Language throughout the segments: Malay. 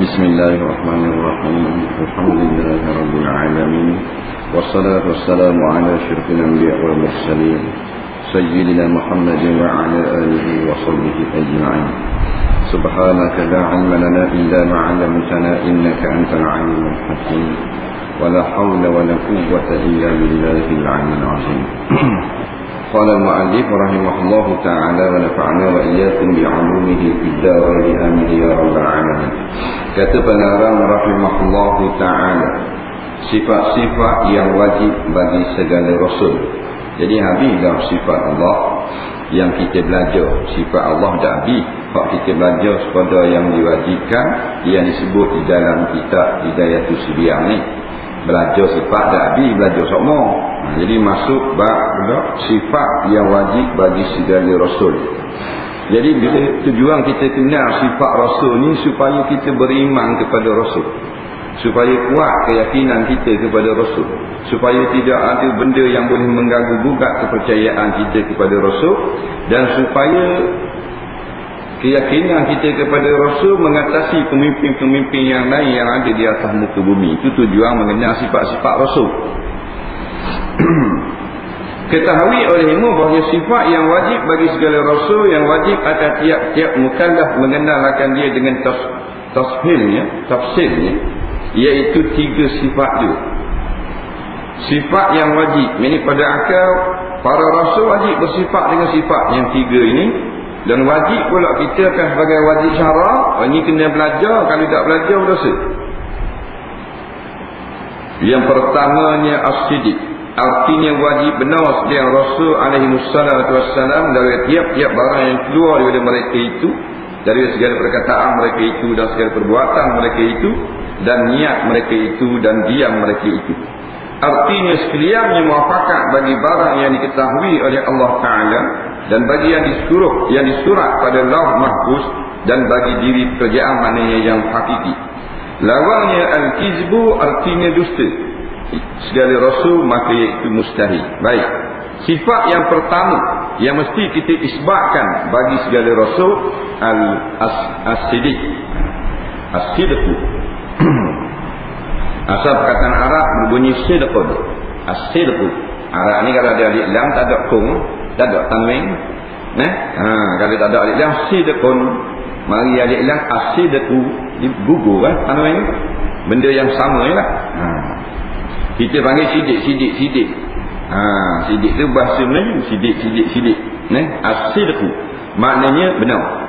بسم الله الرحمن الرحيم الحمد لله رب العالمين والصلاة والسلام على أشرف الأنبياء والمرسلين سيدنا محمد وعلى آله وصحبه أجمعين سبحانك لا علم لنا إلا ما علمتنا إنك أنت العليم الحكيم ولا حول ولا قوة إلا بالله العلي العظيم قال المؤلف رحمه الله تعالى ونفعنا وإياكم بعلومه في الدارين آمين يا رب العالمين. Kata pengarang rahimahullah ta'ala, sifat-sifat yang wajib bagi segala rasul. Jadi habislah sifat Allah yang kita belajar. Sifat Allah dah habis. Hak kita belajar kepada yang diwajibkan, yang disebut di dalam kitab Hidayatul Sibian ni. Belajar sifat dah habis, belajar semua. Jadi masuk bab sifat yang wajib bagi segala rasul. Jadi bila tujuan kita kenal sifat rasul ni supaya kita beriman kepada rasul, supaya kuat keyakinan kita kepada rasul, supaya tidak ada benda yang boleh mengganggu gugat kepercayaan kita kepada rasul, dan supaya keyakinan kita kepada rasul mengatasi pemimpin-pemimpin yang lain yang ada di atas muka bumi. Itu tujuan mengenal sifat-sifat rasul. Ketahui olehmu bahawa sifat yang wajib bagi segala rasul, yang wajib akan tiap-tiap mukallaf mengenal akan dia dengan tafsirnya, iaitu 3 sifat dia. Sifat yang wajib, ini pada akal para rasul wajib bersifat dengan sifat yang 3 ini. Dan wajib pula kita akan sebagai wajib syara', ini kena belajar, kalau tak belajar dosa. Yang pertamanya as-sidiq. Artinya wajib benar sedia Rasul alaihi wassalam dari tiap-tiap barang yang keluar daripada mereka itu, dari segala perkataan mereka itu dan segala perbuatan mereka itu, dan niat mereka itu dan diam mereka itu. Artinya sekaliannya muafakat bagi barang yang diketahui oleh Allah Ta'ala, dan bagi yang disurat pada Lauh Mahfuz, dan bagi diri pekerjaan maknanya yang hakiki. Lawannya al-kizbu, artinya dusta. Segala rasul maka iaitu mustahil. Baik, sifat yang pertama yang mesti kita isbatkan bagi segala rasul, as-sidiq. As-sidqu asal perkataan Arab berbunyi sidqun. As-sidqu Arab ni kalau ada alif lam, tak ada kung, tak ada tanwin, kalau tak ada alif lam, sidqun. Mari alif lam, as-sidqu digugur kan tanwin, benda yang sama lah. Kita panggil sidik. Sidik tu bahasa Melayu, sidik. As-sidqu maknanya benar.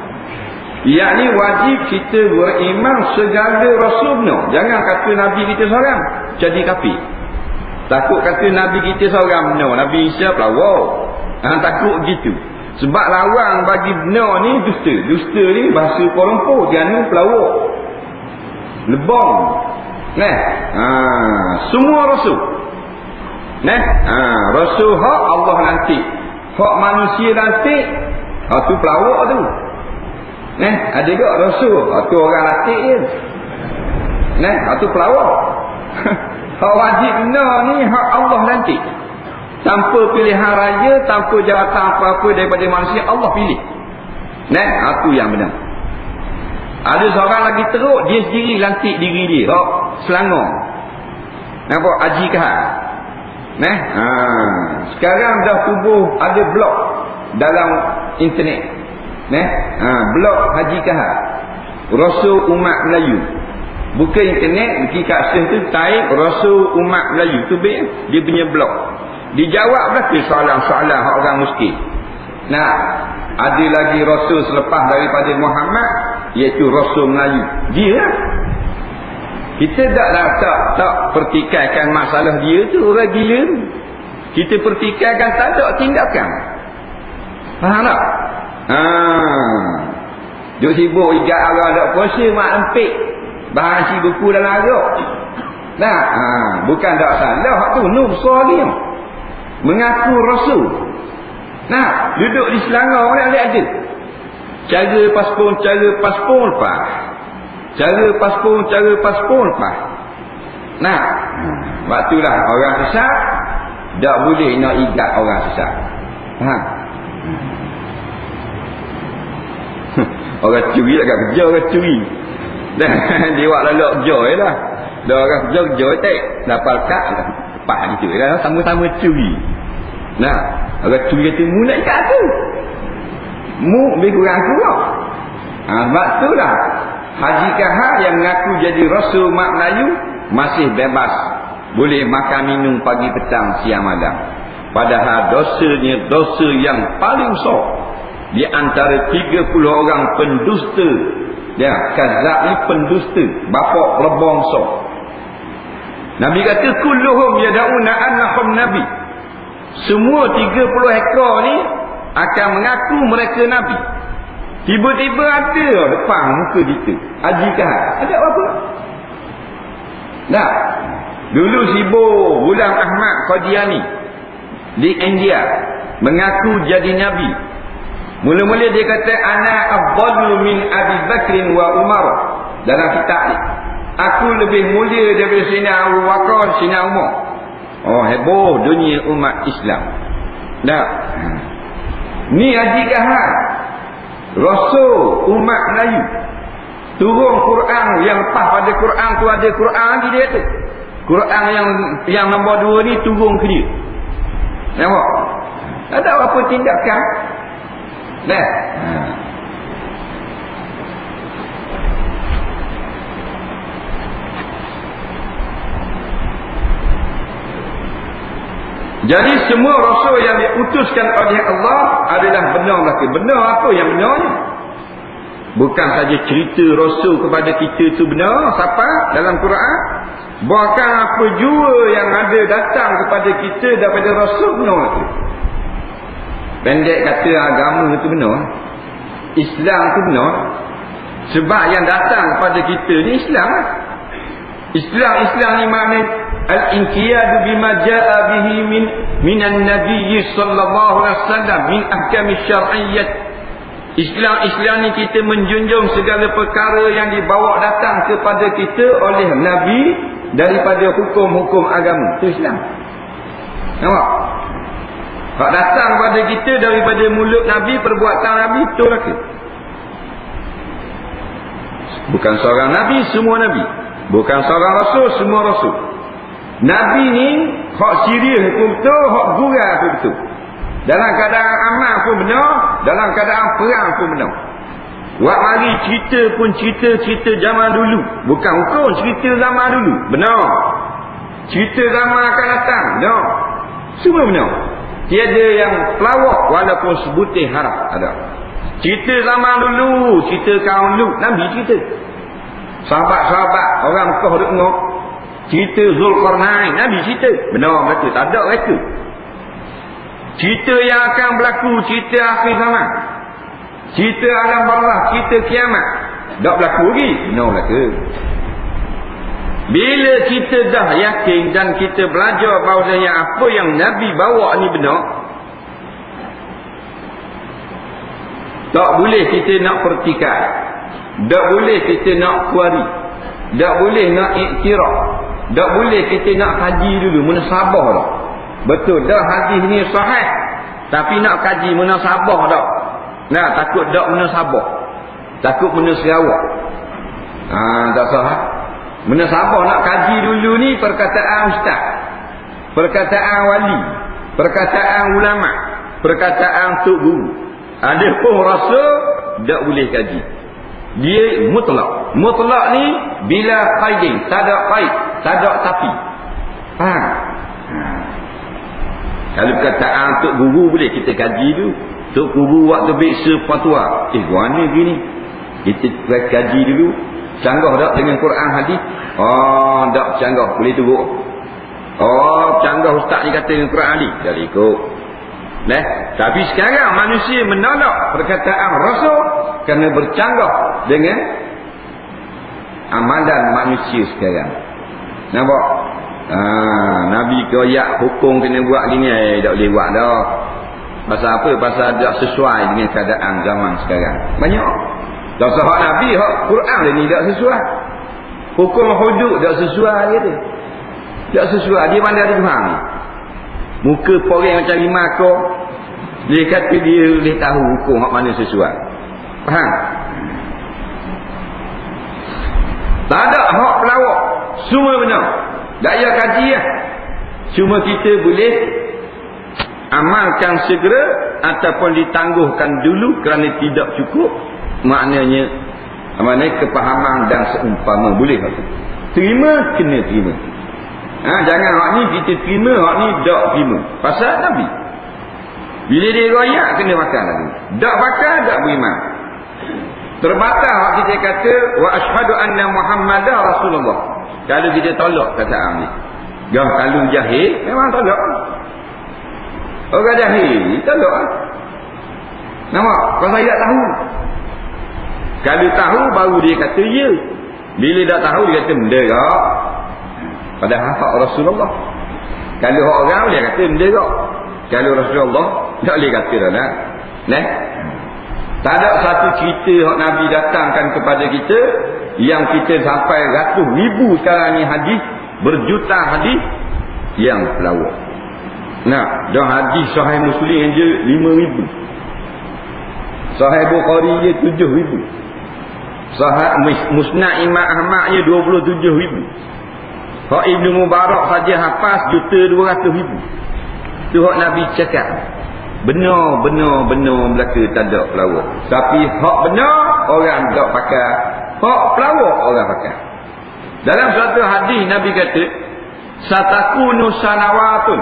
Yakni wajib kita beriman segala rasul benar. Jangan kata Nabi kita seorang jadi kafir. Takut kata Nabi kita seorang benar, Nabi Isa pelawak. Takut gitu. Sebab lawang bagi benar ni dusta. Dusta ni bahasa Kuala Lumpur, dia pelawak, lebong. Semua rasul. Rasul hak Allah lantik, hak manusia lantik, tu pelawak tu. Ada juga rasul, tu orang lantik je. Tu pelawak. Hak wajib benar ni hak Allah lantik. Tanpa pilihan raya, tanpa jawatan apa-apa daripada manusia, Allah pilih. Tu yang benar. Ada seorang lagi teruk, dia sendiri lantik diri dia. Selangor. Nampak? Haji Kahar. Sekarang dah tubuh ada blog dalam internet. Blog Haji Kahar, Rasul Umat Melayu. Buka internet, pergi kat tu type Rasul Umat Melayu. Tu dia punya blog. Dijawab berapa soalan-soalan orang miskin. Ada lagi rasul selepas daripada Muhammad, iaitu Rasul Melayu. Dia lah. Kita tak pertikaikan masalah dia tu orang gila. Kita pertikaikan, tak ada tindakan. Faham tak? Duk sibuk ikat orang tak puasa, mak empik bahan si buku dalam agak. Bukan tak salah hak tu, besar dia mengaku rasul. Duduk di Selangor orang ada cara paspon lepas. Cara paspon lepas. Waktulah orang sesat tak boleh nak ikat orang sesat. Orang curi agak kerja orang curi. Dan dia buat lalok joy lah. Dia orang joy tak dapat kat tepat gitu lah, sama-sama curi. Nah, orang curi kata mu nak ikat aku. Mu lebih kurang aku lah. Sebab tu lah Haji Kahar yang mengaku jadi Rasul Mak Melayu masih bebas, boleh makan minum pagi petang siang malam. Padahal dosanya dosa yang paling besar di antara 30 orang pendusta. Ya, Kazab ni pendusta, bapak lebong besar. Nabi kata kulluhum yad'una annahum nabi. Semua 30 ekor ni akan mengaku mereka nabi. Tiba-tiba ada depan muka kita Haji Kahar. Ada apa? Nah, dulu sibuk Ghulam Ahmad Qadiani di India mengaku jadi nabi. Mula-mula dia kata ana afdalu min Abi Bakrin wa Umar dalam kitab ni. Aku lebih mulia daripada Sayyidina Abu Bakar, Sayyidina Umar. Oh, heboh dunia umat Islam. Nah, ni Haji Kahar, Rasul umat Melayu. Turun Quran yang lepas pada Quran tu ada Quran lagi dia tu. Quran yang nombor 2 ni turun ke dia. Nampak? Ada apa tindakan? Nah. Jadi semua rasul yang diutuskan oleh Allah adalah benar belaka. Benar apa yang benarnya? Bukan saja cerita rasul kepada kita tu benar, siapa dalam Quran, bahkan apa jua yang ada datang kepada kita daripada rasul benar tu. Pendek kata agama itu benar, Islam itu benar. Sebab yang datang kepada kita ni Islam. Islam ni makna al-inqiyad bima jaa bihi minan nabiy sallallahu alaihi wasallam min ahkam syar'iyyah. Islam ni kita menjunjung segala perkara yang dibawa datang kepada kita oleh nabi daripada hukum-hukum agama. Itu Islam. Nampak? Hak datang kepada kita daripada mulut nabi, perbuatan nabi, betul ke? Bukan seorang nabi, semua nabi. Bukan seorang rasul, semua rasul. Nabi ni hak serius pun betul, hak gurau pun betul. Dalam keadaan aman pun benar, dalam keadaan perang pun benar. Wak mari cerita pun cerita zaman dulu, bukan hukum, cerita zaman dulu, benar. Cerita zaman akan datang, benar. Semua benar. Tiada yang pelawak walaupun sebutir harap ada. Cerita zaman dulu, cerita kaum Lut, Nabi cerita. Sahabat-sahabat orang Mekah duk tengok. Cerita Zulkarnain, Nabi cerita. Benar betul, tak ada reka. Cerita yang akan berlaku, cerita akhir zaman. Cerita alam barzakh, cerita kiamat. Tak berlaku lagi, benar berlaku. Bila kita dah yakin dan kita belajar bahawasanya apa yang Nabi bawa ni benar, tak boleh kita nak pertikaian, tak boleh kita nak kuari, tak boleh nak iktiraf, tak boleh kita nak kaji dulu munasabah dah. Betul dah hadis ni sahih, tapi nak kaji munasabah dah. Nah, takut tak munasabah, takut munasarawak. Tak sah. Munasabah nak kaji dulu ni perkataan ustaz, perkataan wali, perkataan ulama, perkataan tok guru. Ada pun rasa tak boleh kaji. Dia mutlak. Mutlak ni bila qaidin, tak ada qaid, tak ada tapi. Kalau perkataan tok guru boleh kita kaji dulu. Tok guru waktu biksa fatwa, mana gini? Kita kaji dulu. Canggah tak dengan Quran hadis? Tak canggah, boleh tunggu. Canggah ustaz ni kata dengan Quran hadis, dah ikut. Tapi sekarang manusia menolak perkataan Rasul kerana bercanggah dengan amalan manusia sekarang. Nampak? Nabi koyak hukum kena buat gini, tak boleh buat dah. Pasal apa? Pasal tak sesuai dengan keadaan zaman sekarang. Banyak. Tak sahak Nabi, hak Quran ni tak sesuai. Hukum hudud tak sesuai dia. Tak sesuai. Dia pandai ada faham. Muka orang macam lima kau, dia kata dia boleh tahu hukum hak mana sesuai. Faham? Tak ada hak pelawak. Semua benar. Tak payah kaji lah. Cuma kita boleh amalkan segera ataupun ditangguhkan dulu kerana tidak cukup. Maknanya kepahaman dan seumpama boleh. Terima, kena terima. Jangan hak ni kita terima, hak ni tak terima. Pasal Nabi. Bila dia royak, kena makan lagi. Tak makan, tak beriman. Terbatas hak kita kata wa asyhadu anna Muhammadar Rasulullah. Kalau kita tolak kata ni. Kalau jahil memang tolak. Orang jahil tolak. Nampak? Kalau saya tak tahu. Kalau tahu baru dia kata ya. Bila tak tahu dia kata menderak. Padahal hak Rasulullah. Kalau hak orang dia kata menderak. Kalau Rasulullah tak boleh kata dah nak. Tak ada satu cerita yang Nabi datangkan kepada kita yang kita sampai ratus ribu sekarang ni hadis, berjuta hadis yang pelawak. Dah hadis Sahih Muslim je 5,000. Sahih Bukhari je 7,000. Sahih Musnad Imam Ahmad je 27,000. Hak Ibnu Mubarak saja hafaz 1,200,000. Tu hak Nabi cakap. Benar belaka tak ada pelawak. Tapi hak benar orang tak pakai, hak pelawak orang pakai. Dalam suatu hadis Nabi kata, satakunu sanawatun,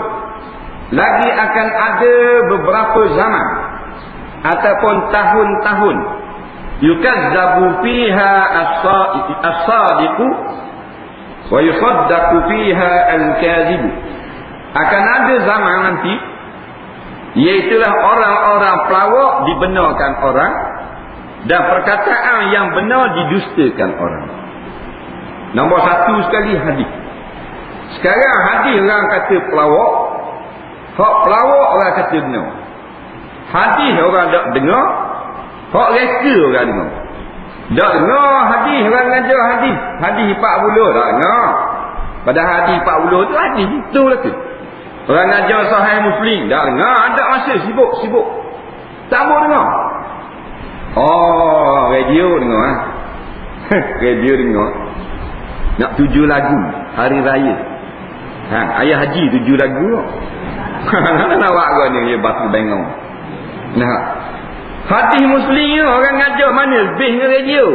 lagi akan ada beberapa zaman ataupun tahun-tahun, yukazzabu fiha as-sadiqu wa yusaddaqu fiha al-kadhibu. Akan ada zaman nanti, iaitulah orang-orang pelawak dibenarkan orang dan perkataan yang benar didustakan orang. Nombor satu sekali hadis. Sekarang hadis orang kata pelawak, hak pelawak orang kata benar. Hadis orang tak dengar, hak reka orang dengar. Tak dengar hadis, orang ngajar hadis 40 tak dengar. Padahal hadis 40 tu hadis itu lah tu. Orang ajar Sahih Muslim tak dengar, ada masa sibuk. Tak mau dengar. Oh, radio dengar. Radio dengar. Nak 7 lagu hari raya. Ayah haji 7 lagu. Nak awak kau ni dia batu bengong. Hadis Muslim ni orang ajar mana lebih dengan radio.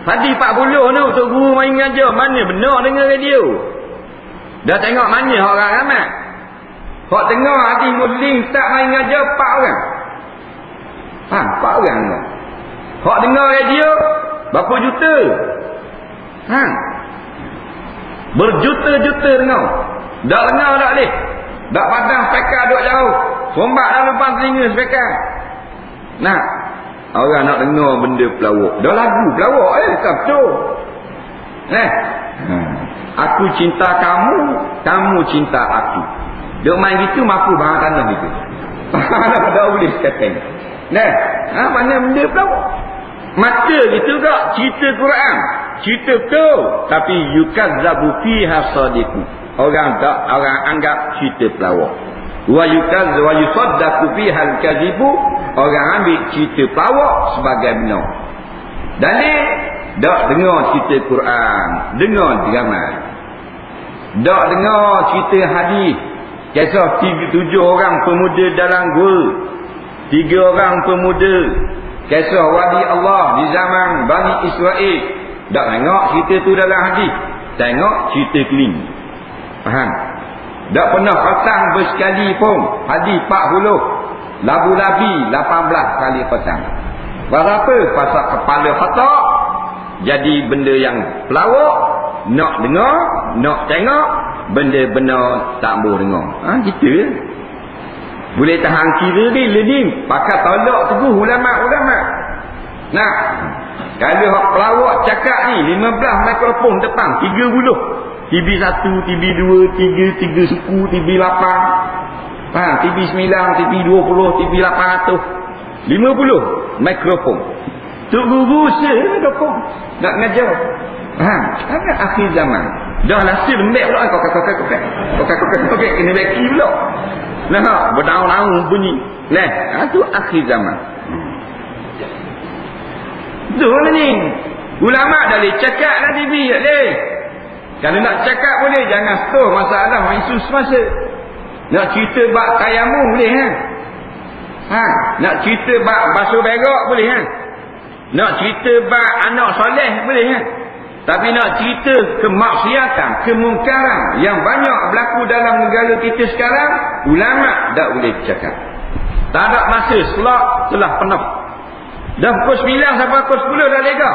Hadis 40 tu tok guru main ngajar mana benar dengan radio. Dah tengok mana orang ramai. Hak dengar hadis Muslim tak main ngajar 4 orang. 4 orang tu. Hak dengar radio berapa juta? Berjuta-juta dengar. Tak dengar tak boleh. Tak padang spekar duduk jauh. Sombak dalam depan telinga spekar. Orang nak dengar benda pelawak. Dah lagu pelawak tak betul. Aku cinta kamu, kamu cinta aku. Dia main gitu mampu bahang tanah gitu. Tak boleh kata. Mana benda pelawak. Maka gitu tak cerita Quran. Cerita betul. Tapi yukazzabu fiha sadiqu. Orang anggap cerita pelawak. Wa yusaddaqu fiha al-kadhibu. Orang ambil cerita pelawak sebagai benar. Dalil tak dengar cerita Quran, dengar drama. Tak dengar cerita hadis. Kisah 7 orang pemuda dalam gua. 3 orang pemuda. Kisah wali Allah di zaman Bani Israel. Tak tengok cerita tu dalam hadis. Tengok cerita clean. Faham? Tak pernah pasang bersekali pun. Hadis 40. Labu-labi 18 kali pasang. Pasal apa? Pasal kepala khatak. Jadi benda yang pelawak. Nak dengar, nak tengok. Benda benar tak boleh dengar. Gitu je. Boleh tahan kira dia ni. Pakai tolak teguh ulama'-ulama'. Kalau hak pelawak cakap ni 15 mikrofon depan 30. TV 1, TV 2, 3 suku, TV 8. TV 9, TV 20, TV 800. 50 mikrofon. Tok guru mikrofon nak ngajar. Akhir zaman. Dah hasil lembek pula kok kena beki pula. Berdaun-daun bunyi. Tu akhir zaman. Betul ni. Ulama dah boleh cakap dalam TV tak boleh. Kalau nak cakap boleh, jangan store masalah isu semasa. Nak cerita bab tayamum boleh kan? Nak cerita bab basuh berak boleh kan? Nak cerita bab anak soleh boleh kan? Tapi nak cerita kemaksiatan, kemungkaran yang banyak berlaku dalam negara kita sekarang, ulama tak boleh cakap. Tak ada masa, slot telah penuh. Dah pukul 9 sampai pukul 10 dah lega.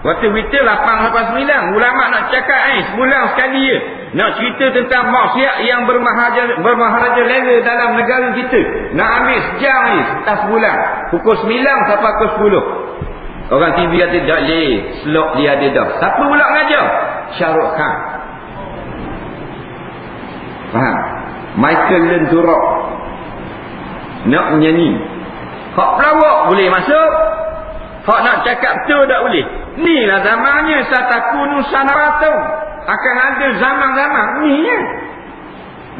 Waktu kita 8 sampai 9. Ulama nak cakap sebulan sekali je. Nak cerita tentang maksiat yang bermaharaja dalam negara kita. Nak ambil sejam ni, setelah sebulan. Pukul 9 sampai pukul 10. Orang TV kata tak boleh, slot dia ada dah. Siapa pula ngajar? Syahrul Khan. Faham? Michael Lenturok nak menyanyi. Hak pelawak boleh masuk. Hak nak cakap betul tak boleh. Ni lah zamannya. Satakunu sanaratu. Akan ada zaman-zaman ni ya.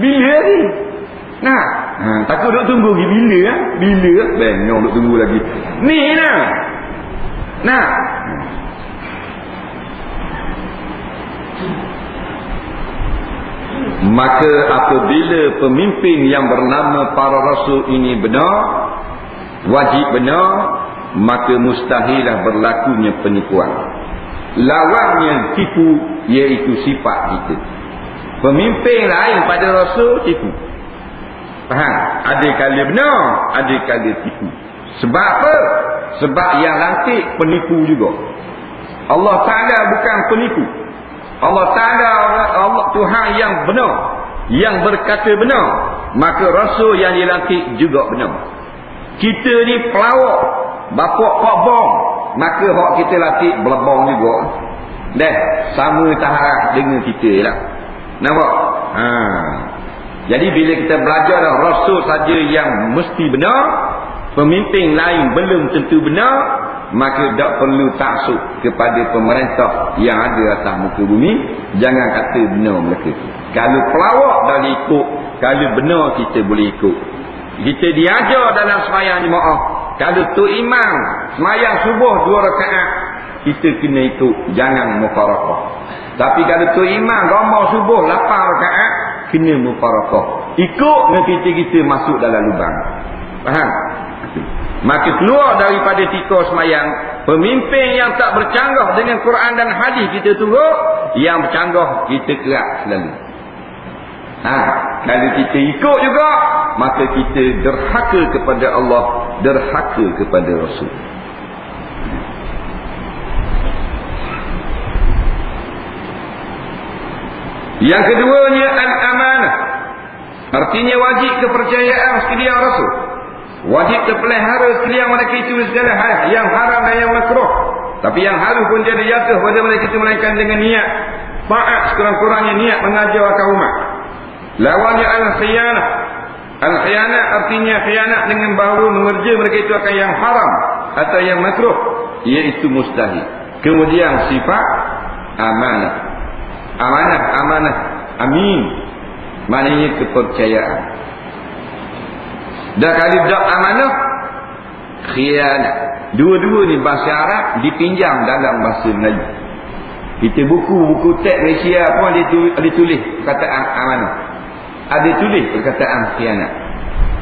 Bila ni? Nah, takut duk tunggu lagi bila ah? Bila? Bengong duk tunggu lagi. Ni lah. Nah. Maka apabila pemimpin yang bernama para rasul ini benar, wajib benar, maka mustahilah berlakunya penipuan. Lawannya tipu, iaitu sifat kita. Pemimpin lain pada rasul tipu. Faham? Ada kali benar, ada kali tipu. Sebab apa? Sebab yang lantik penipu juga. Allah Ta'ala bukan penipu. Allah Ta'ala Tuhan yang benar, yang berkata benar. Maka rasul yang dilantik juga benar. Kita ni pelawak, bapak pak bom, maka hak kita latih belabang juga. Dah sama tahap dengan kita lah. Nampak? Jadi bila kita belajar rasul saja yang mesti benar, pemimpin lain belum tentu benar, maka tak perlu taksub kepada pemerintah yang ada atas muka bumi. Jangan kata benar mereka. Kalau pelawak dah ikut, kalau benar kita boleh ikut. Kita diajar dalam sembahyang jemaah, kalau tu imam sembahyang subuh 2 rakaat, kita kena ikut, jangan mufarakah. Tapi kalau tu imam gambar subuh 8 rakaat, kena mufarakah. Ikut dengan kita masuk dalam lubang. Faham? Maka keluar daripada tika sembahyang, pemimpin yang tak bercanggah dengan Quran dan hadis kita turut, yang bercanggah kita kerak selalu. Kalau kita ikut juga, maka kita derhaka kepada Allah, derhaka kepada Rasul. Yang keduanya al-amanah. Artinya wajib kepercayaan sekalian Rasul. Wajib terpelihara sekalian mereka itu segala hal yang haram dan yang makruh. Tapi yang halus pun jadi jatuh pada mereka itu melainkan dengan niat taat, sekurang-kurangnya niat mengajar kaum umat. Lawannya al-khiyanah. Al-khiyanah artinya khianat dengan bahawa mengerja mereka itu akan yang haram atau yang makruh, iaitu mustahil. Kemudian sifat amanah. Amanah, amin, maknanya kepercayaan. Dan kalau tak amanah, khianat. Dua-dua ni bahasa Arab dipinjam dalam bahasa Melayu. Kita buku-buku teks Malaysia pun ada tulis perkataan amanah, ada tulis perkataan khianat,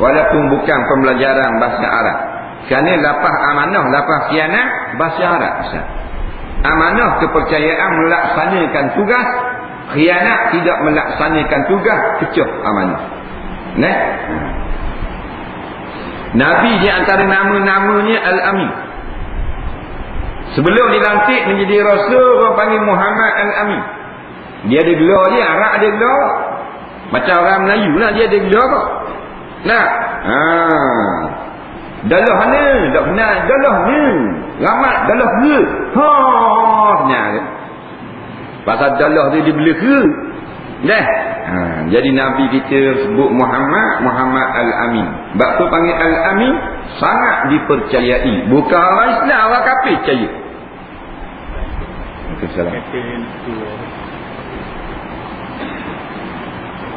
walaupun bukan pembelajaran bahasa Arab. Kerana lafaz amanah, lafaz khianat bahasa Arab. Amanah kepercayaan melaksanakan tugas, khianat tidak melaksanakan tugas, kecoh amanah. Nabi di antara nama-namanya Al-Amin. Sebelum dilantik menjadi Rasul, orang panggil Muhammad Al-Amin. Dia ada gelar dia, Arab ada gelar. Macam orang Melayu lah, dia ada gelar kok. Dalah ni, tak benar. Dalah ni, ramat dalah ke. Benar ke? Pasal dalah dia dibela ke. Jadi Nabi kita sebut Muhammad Al-Amin. Sebab tu panggil Al-Amin, sangat dipercayai. Bukan orang Islam, orang kafir percaya.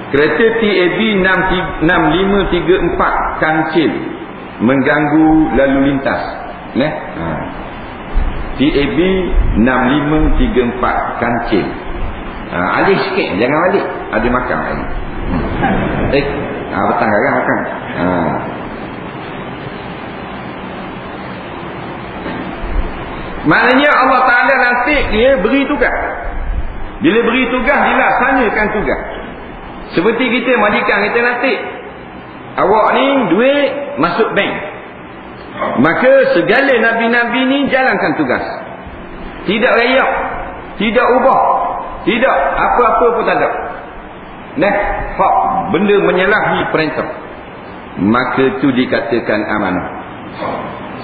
Kereta TAB 6534 kancil mengganggu lalu lintas. TAB 6534 Kancil. Alih sikit, jangan balik. Ada makan lagi. Petang garang makan. Maknanya Allah Ta'ala lantik dia beri tugas. Bila beri tugas, dilaksanakan tugas. Seperti kita majikan kita lantik, awak ni duit masuk bank, maka segala Nabi-Nabi ni jalankan tugas. Tidak rayak, tidak ubah, tidak apa-apa pun tak ada. Hak benda menyalahi perintah, maka tu dikatakan amanah.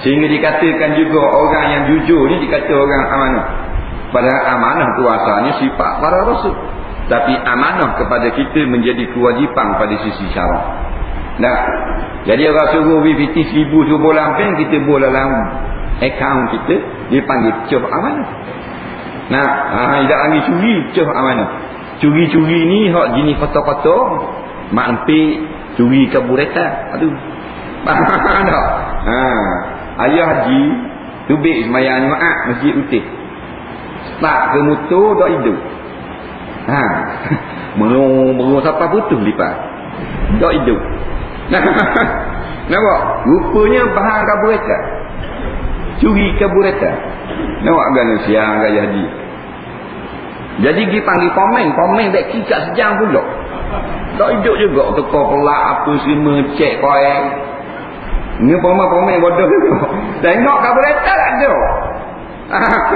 Sehingga dikatakan juga orang yang jujur ni dikata orang amanah. Padahal amanah tu asalnya sifat para rasul, tapi amanah kepada kita menjadi kewajipan pada sisi syarak. Jadi orang suruh BPT 1000 suruh bola bank, kita bola dalam akaun kita, dia panggil cah amanah. Tidak lagi curi, cah amanah. Curi-curi ni hak jenis kotor-kotor, mak empik curi kabureta. Aduh. Faham tak? Ayah haji tubik sembahyang Jumaat Masjid Utih. Start ke motor dak hidup. Merung siapa putus lipat. Dak hidup. Nampak? Rupanya bahan kabureta. Curi kabureta. Nampak gana siang gaya haji. Jadi pergi panggil komen baik kat sejam pula. Tak hidup juga tukar pelak apa semua cek koin. Ni komen bodoh juga. Tengok kabureta tak ada.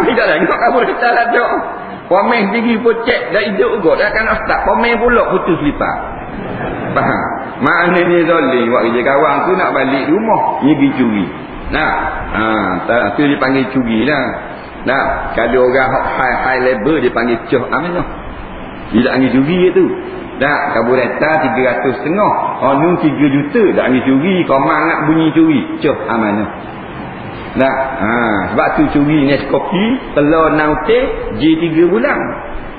Tidak tengok kabureta tak ada. Komen tinggi pun cek dah hidup juga. Dah kan start komen pula putus lipat. Faham? Maknanya zalim buat kerja kawan tu nak balik rumah, dia pergi curi. Tu dipanggil curi lah. Kalau orang high level dia panggil cah amanah. Dia tak panggil curi tu. Kabureta 300 setengah, onu 3 juta, tak ambil curi, kau nak bunyi curi, cah amanah. Sebab tu curi Nescopi telur naute J 3 bulan,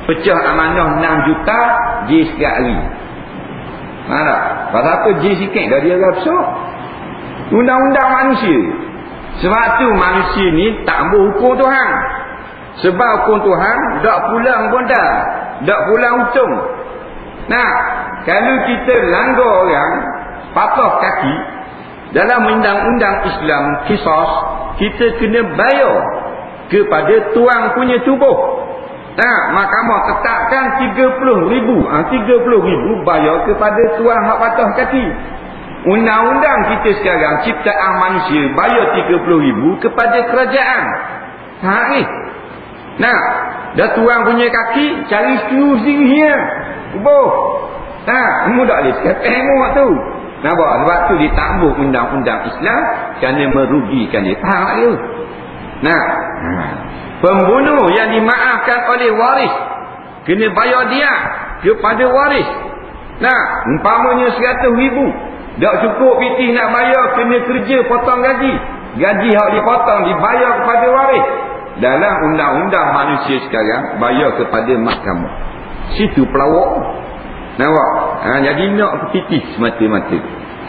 pecah amanah 6 juta J sekali hari. Pasal apa J sikit dah dia besar. Undang-undang manusia. Sebab tu manusia ni tak boleh hukum Tuhan. Sebab hukum Tuhan tak pulang pun dah, tak pulang untung. Kalau kita langgar orang, patah kaki, dalam undang-undang Islam qisas, kita kena bayar kepada tuan punya tubuh. Mahkamah tetapkan 30,000. 30,000 bayar kepada tuan hak patah kaki. Undang-undang kita sekarang ciptaan manusia bayar 30,000 kepada kerajaan. Dah tuan punya kaki cari sendiri. Mudah boleh sekepeh tu. Nampak? Sebab tu ditambah undang-undang Islam kerana merugikan dia. Faham tak dia? Pembunuh yang dimaafkan oleh waris kena bayar dia kepada waris. Umpamanya 100,000, tak cukup pitih nak bayar, kena kerja potong gaji. Gaji hak dipotong dibayar kepada waris. Dalam undang-undang manusia sekarang bayar kepada mahkamah. Situ pelawak. Nampak? Jadi nak pitih semata-mata.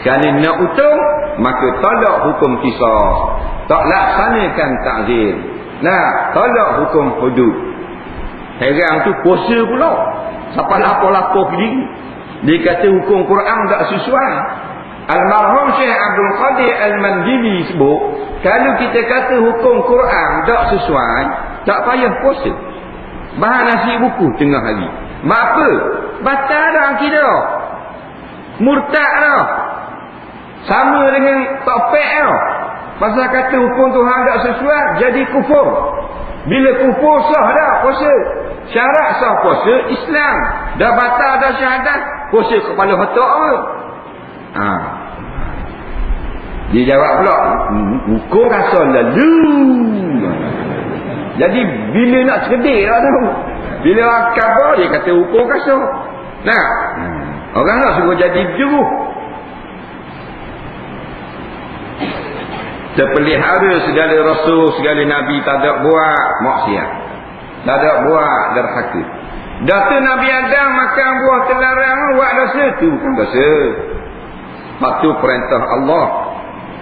Kerana nak untung, maka tolak hukum qisas. Tak laksanakan takzir. Tolak hukum hudud. Heran tu puasa pula. Siapa lapor-lapor pergi. Dia kata hukum Quran tak sesuai. Almarhum Syekh Abdul Qadir Al-Mandili sebut, kalau kita kata hukum Quran tak sesuai, tak payah puasa. Bahan nasi buku tengah hari. Apa? Batal dah akidah. Murtad dah. Sama dengan topek dah. Pasal kata hukum Tuhan tak sesuai, jadi kufur. Bila kufur sah dah puasa. Syarat sah puasa Islam. Dah batal dah syahadat, puasa kepala otak apa? Dia jawab pula, hukum rasa lalu. Jadi bila nak cerdik lah tu. Bila khabar dia kata hukum kasar. Orang nak suruh jadi juru. Terpelihara segala rasul, segala nabi tak ada buat maksiat. Tak ada buat derhaka. Data Nabi Adam makan buah terlarang, buat dosa tu bukan dosa. Waktu perintah Allah.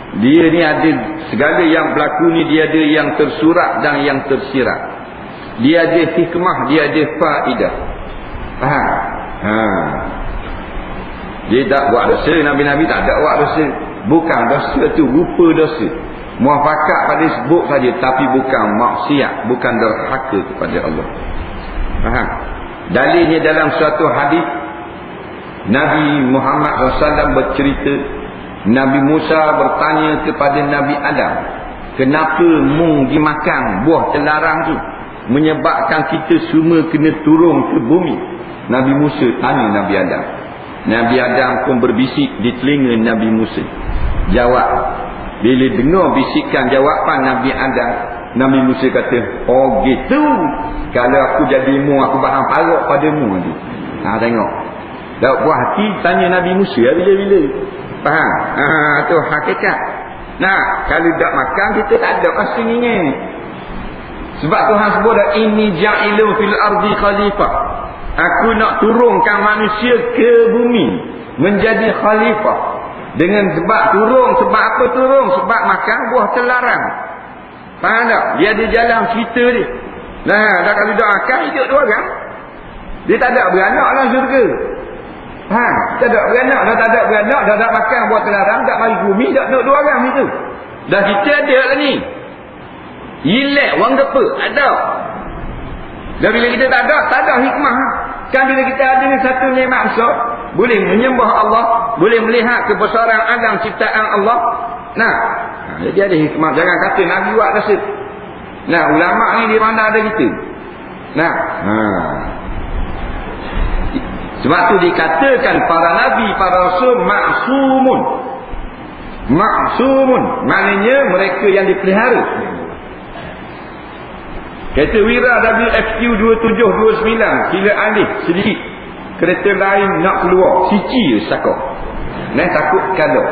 Dia ni ada segala yang berlaku ni, dia ada yang tersurat dan yang tersirat. Dia ada hikmah, dia ada faedah. Faham? Dia tak buat dosa, Nabi-Nabi tak ada buat dosa. Bukan dosa tu rupa dosa. Muafakat pada sebut saja, tapi bukan maksiat, bukan derhaka kepada Allah. Faham? Dalilnya dalam suatu hadis Nabi Muhammad SAW bercerita, Nabi Musa bertanya kepada Nabi Adam, kenapa mung dimakan buah terlarang tu menyebabkan kita semua kena turun ke bumi? Nabi Musa tanya Nabi Adam. Nabi Adam pun berbisik di telinga Nabi Musa. Jawab. Bila dengar bisikan jawapan Nabi Adam, Nabi Musa kata, oh gitu, kalau aku jadi mu, aku bahang parok padamu tu. Tengok. Tak puas hati tanya Nabi Musa bila-bila. Faham? Tu hakikat. Kalau tak makan, kita tak ada pastinya. Sebab Tuhan sebut dah, inni ja'ilun fil ardi khalifah. Aku nak turunkan manusia ke bumi menjadi khalifah. Dengan sebab turun, sebab apa turun? Sebab makan buah terlarang. Faham tak? Dia ada jalan cerita dia. Dah kalau tak makan, hidup dua orang. Dia tak ada beranak lah syurga. Tak ada beranak, dah tak ada beranak, dah tak makan buah terlarang, tak mari bumi, tak duduk dua orang itu. Dah kita ada lah ni. Ilek wang depa ada. Dan bila kita tak ada hikmah. Kan bila kita ada ni satu nikmat besar, boleh menyembah Allah, boleh melihat kebesaran alam ciptaan Allah. Jadi ada hikmah. Jangan kata Nabi buat dosa. Ulama ni di mana ada kita. Sebab tu dikatakan para nabi, para rasul ma'sumun. Ma'sumun maknanya mereka yang dipelihara. Kereta Wira WFQ 2729 kila alih sedikit, kereta lain nak keluar sici takut. Takut kalau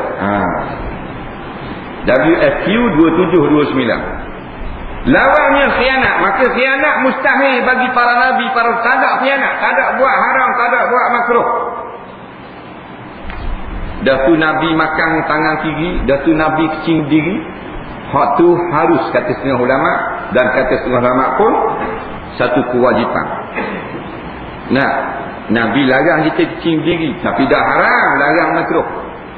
WFQ 2729. Lawannya khianat. Maka khianat mustahil bagi para nabi, para tak ada khianat, tak ada buat haram, tak ada buat makruh. Dah tu nabi makan tangan kiri, dah tu nabi kecing diri. Hak tu harus kata setengah ulama, dan kata setengah ulama pun satu kewajipan. Nabi larang kita kecing diri, tapi dah haram, larang makruh.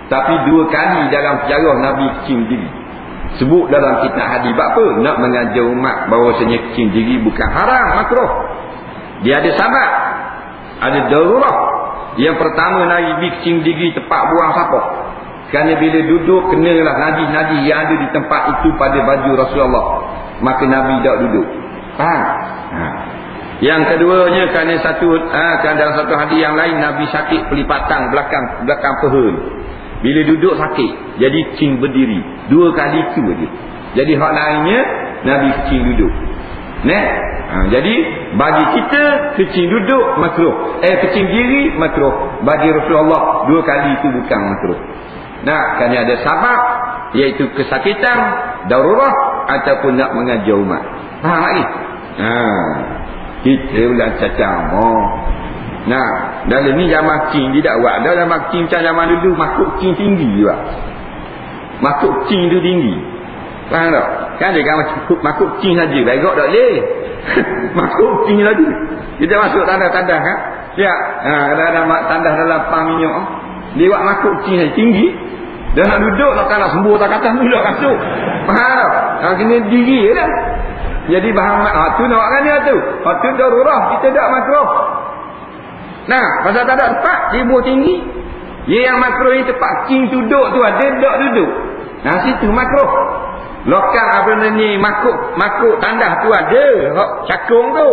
Tapi 2 kali dalam sejarah nabi kecing diri. Sebut dalam kitab hadis apa? Nak mengajar umat bahawasanya kecing diri bukan haram, makruh. Dia ada sebab, ada darurat. Yang pertama, Nabi kecing diri tempat buang sampah. Kerana bila duduk, kenalah nadi-nadi yang ada di tempat itu pada baju Rasulullah. Maka Nabi tak duduk. Faham? Yang keduanya, kerana dalam satu hadis yang lain, Nabi sakit pelipatan belakang peha. Bila duduk sakit, jadi kecing berdiri. 2 kali itu saja. Jadi hak lainnya, Nabi kecing duduk. Jadi bagi kita kecing duduk makruh, kecing diri makruh. Bagi Rasulullah 2 kali itu bukan makruh. Kerana ada sebab, iaitu kesakitan, darurat, ataupun nak mengajar umat. Faham lagi? Kita pula cacang. Dalam ni zaman kecing dia tak buat. Dalam kecing macam zaman dulu, makhluk kecing tinggi juga. Makhluk kecing tu tinggi. Faham tak? Kan dia kan makhluk kecing saja. Baikok tak boleh. Makhluk kecing lagi. Kita masuk tandas-tandas kan? Siap. Ada tandas dalam pang minyak. Dia buat makhluk kecing saja tinggi. Dah nak duduk, nak sembuh tak kata mulut masuk. Faham tak? Kena diri dah. Jadi bahan tu nak kan dia tu. Tu darurah, kita tak makruh. Pasal tak ada tempat, dia buah tinggi. Dia yang makruh ni tempat king duduk tu, ada tak duduk. Situ makruh. Lokal apa ni, makuk tandas tu ada, cakung tu.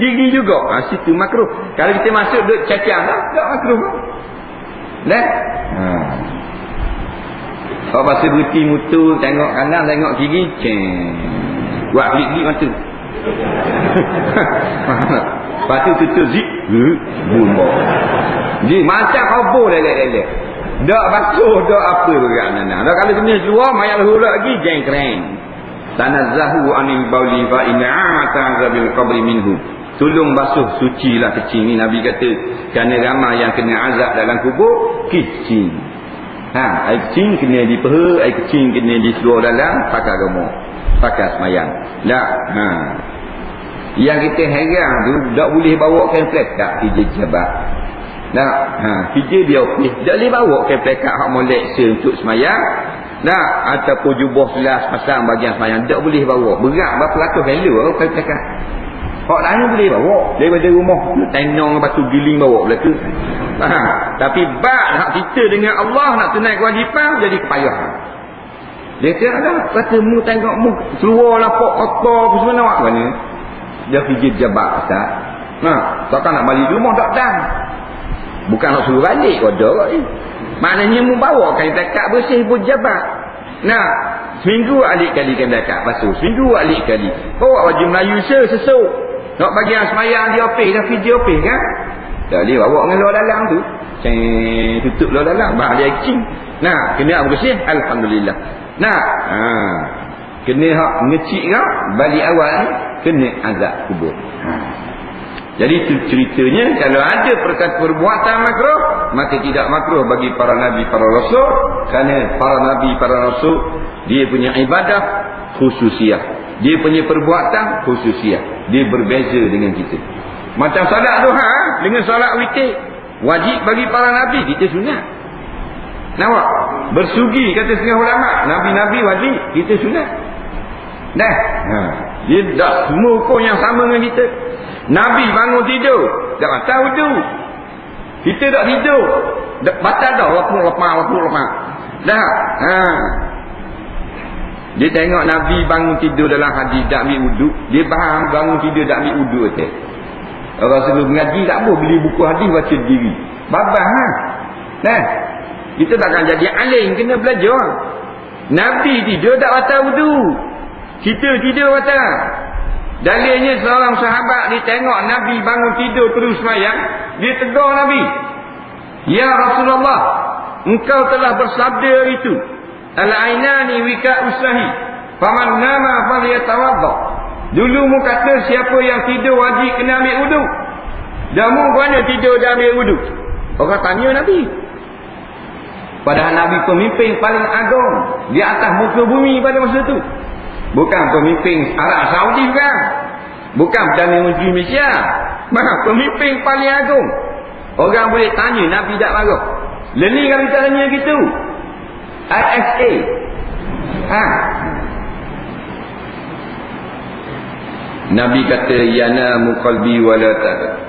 Gigi juga. Situ makruh. Kalau kita masuk duduk cacang, tak makruh. Kalau pasal berhenti mutu, tengok kanan, tengok kiri, buat klik-klik mata. Lepas tu tutup zip, bumbung. Jadi macam kabur lelek-lelek. Tak basuh, tak apa dekat sana. Kalau jenis luar, mayat huruf lagi, jengkreng. Tanazzahu anil bauli fa inna ta'azabil qabri minhu. Tolong basuh, sucilah kecing ni. Nabi kata, kerana ramai yang kena azab dalam kubur, kecing. Air kecing kena di peha, air kecing kena di seluar dalam, pakai gemuk, pakai semayang. Tak. Yang kita heran tu tak boleh bawa kain plekat kerja jabat. Tak. Kerja dia okey, tak boleh bawa kain plekat hak molek untuk semayang. Tak. Ataupun jubah selas pasang bagian semayang, tak boleh bawa. Berat berapa ratus kilo kain plekat. Hak lain boleh bawa daripada rumah tenong batu giling bawa belaka. Tapi bab hak kita dengan Allah nak tunai kewajipan jadi kepayahan. Dia kata kata mu tengok mu keluar lapok kotor apa semua nak buat mana? Dia fikir jabat tak. Takkan nak balik rumah tak dah. Bukan nak suruh balik kodok ni. Maknanya mu bawa kain plekat bersih pun jabat. Seminggu alik kali kain plekat basuh. Seminggu alik kali. Bawa baju Melayu sesuk. Nak bagi yang semayang dia opih dah video opih kan? Tak boleh bawa dengan luar dalam tu. Tutup luar dalam. Bah dia kecing. Kena bersih. Alhamdulillah. Kena hak ngecik kan? Balik awal ni. Kena azab kubur. Jadi itu ceritanya. Kalau ada perbuatan makruh, maka tidak makruh bagi para nabi, para rasul. Kerana para nabi, para rasul, dia punya ibadah khususiyah. Dia punya perbuatan khususiyah. Dia berbeza dengan kita. Macam solat duha dengan solat witir. Wajib bagi para nabi, kita sunat. Nampak? Bersugi kata setengah ulama, nabi-nabi wajib, kita sunat. Dah. Dia dah semua hukum yang sama dengan kita. Nabi bangun tidur, tak batal wudu. Kita tak tidur, batal dah waktu lepas. Dah. Dia tengok Nabi bangun tidur dalam hadis tak ambil wuduk. Dia faham bangun tidur tak ambil wuduk. Orang sebelum mengaji tak boleh beli buku hadis baca diri. Babah kita takkan jadi alim, kena belajar. Nabi tidur tak batal wuduk. Kita tidur batal. Dalilnya seorang sahabat dia tengok Nabi bangun tidur terus semayang. Dia tegur Nabi. Ya Rasulullah, engkau telah bersabda itu. Al-ainani wika usahi faman nama falyatawadda. Dulu mu kata siapa yang tidur wajib kena ambil wudu. Dah mu mana tidur dah ambil wudu? Orang tanya Nabi. Padahal Nabi pemimpin paling agung di atas muka bumi pada masa itu. Bukan pemimpin Arab Saudi bukan. Bukan Perdana Menteri Malaysia. Pemimpin paling agung. Orang boleh tanya Nabi tak marah. Leni kalau kita tanya gitu. ISA. Nabi kata yanamu qalbi wala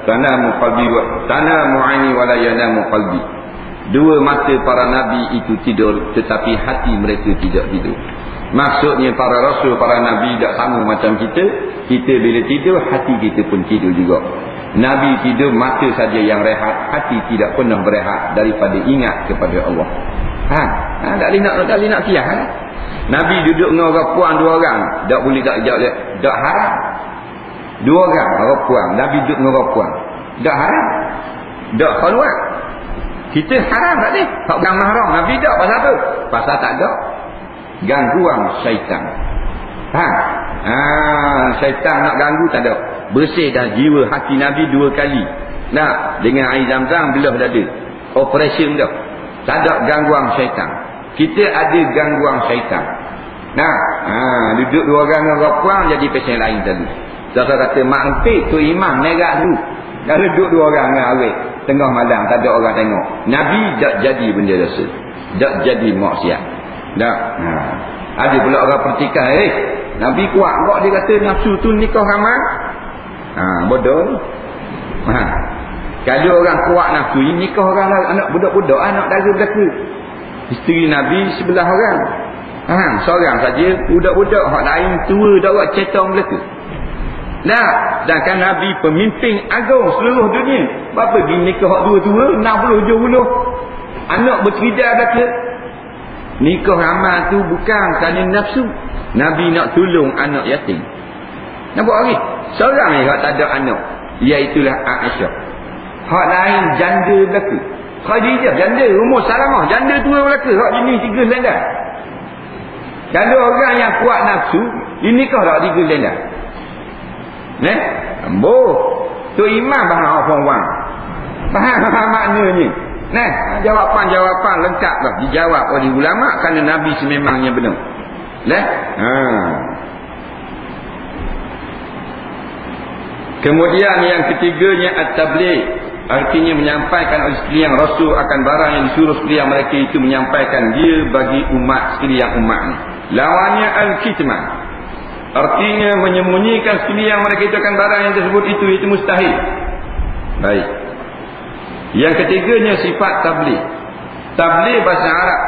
tanamu qalbi wa tanamu aini wala yanamu qalbi. Dua mata para nabi itu tidur tetapi hati mereka tidak tidur. Maksudnya para rasul, para nabi tak sama macam kita. Kita bila tidur hati kita pun tidur juga. Nabi tidur mata saja yang rehat, hati tidak pernah berehat daripada ingat kepada Allah. Tak boleh nak siah. Nabi duduk dengan orang puan dua orang, tak boleh tak haram. Dua orang puan, Nabi duduk dengan orang puan, tak haram, tak keluar. Kita haram tak boleh. Tak bukan mahram. Nabi tak pasal apa? Pasal tak ada gangguan syaitan. Syaitan nak ganggu tak ada. Bersih dah jiwa hati Nabi 2 kali. Dengan air zam-zam belah dada. Operation dah. Tak ada gangguan syaitan. Kita ada gangguan syaitan. Duduk 2 orang dengan orang puan jadi pasien lain tadi. Saya kata mak empik tu imam nerak dulu. Kalau duduk 2 orang dengan awet tengah malam tak ada orang tengok. Nabi tak jadi benda dosa. Tak jadi maksiat. Tak. Ada pula orang pertikah. Nabi kuat kok dia kata nafsu tu nikah ramai. Bodoh. Kalau orang kuat nafsu ini nikah orang anak budak-budak, anak dara belaka. Isteri Nabi 11 orang. Seorang saja budak-budak, hak lain tua dak buat cetong belaka. Sedangkan Nabi pemimpin agung seluruh dunia. Berapa pergi nikah hak tua-tua 60 70 anak berceridai belaka. Nikah ramai tu bukan kerana nafsu. Nabi nak tolong anak yatim. Nampak lagi? Seorang ni hak tak ada anak, iaitulah Aisyah. Hak lain janda belaka. Khadijah janda umur Salamah janda tua belaka. Hak jenis 3 selendang. Kalau orang yang kuat nafsu dinikah tak 3 selendang. Tu imam faham apa orang. Faham maknanya. Nah, jawapan-jawapan lengkap dah dijawab oleh ulama kerana Nabi sememangnya benar. Kemudian yang ketiganya at-tabligh, artinya menyampaikan oleh sekalian Rasul akan barang yang disuruh sekalian mereka itu menyampaikan dia bagi umat sekalian umat ni. Lawannya al-kitman, artinya menyembunyikan sekalian mereka itu akan barang yang tersebut itu mustahil. Baik. Yang ketiganya sifat tabligh. Tabligh bahasa Arab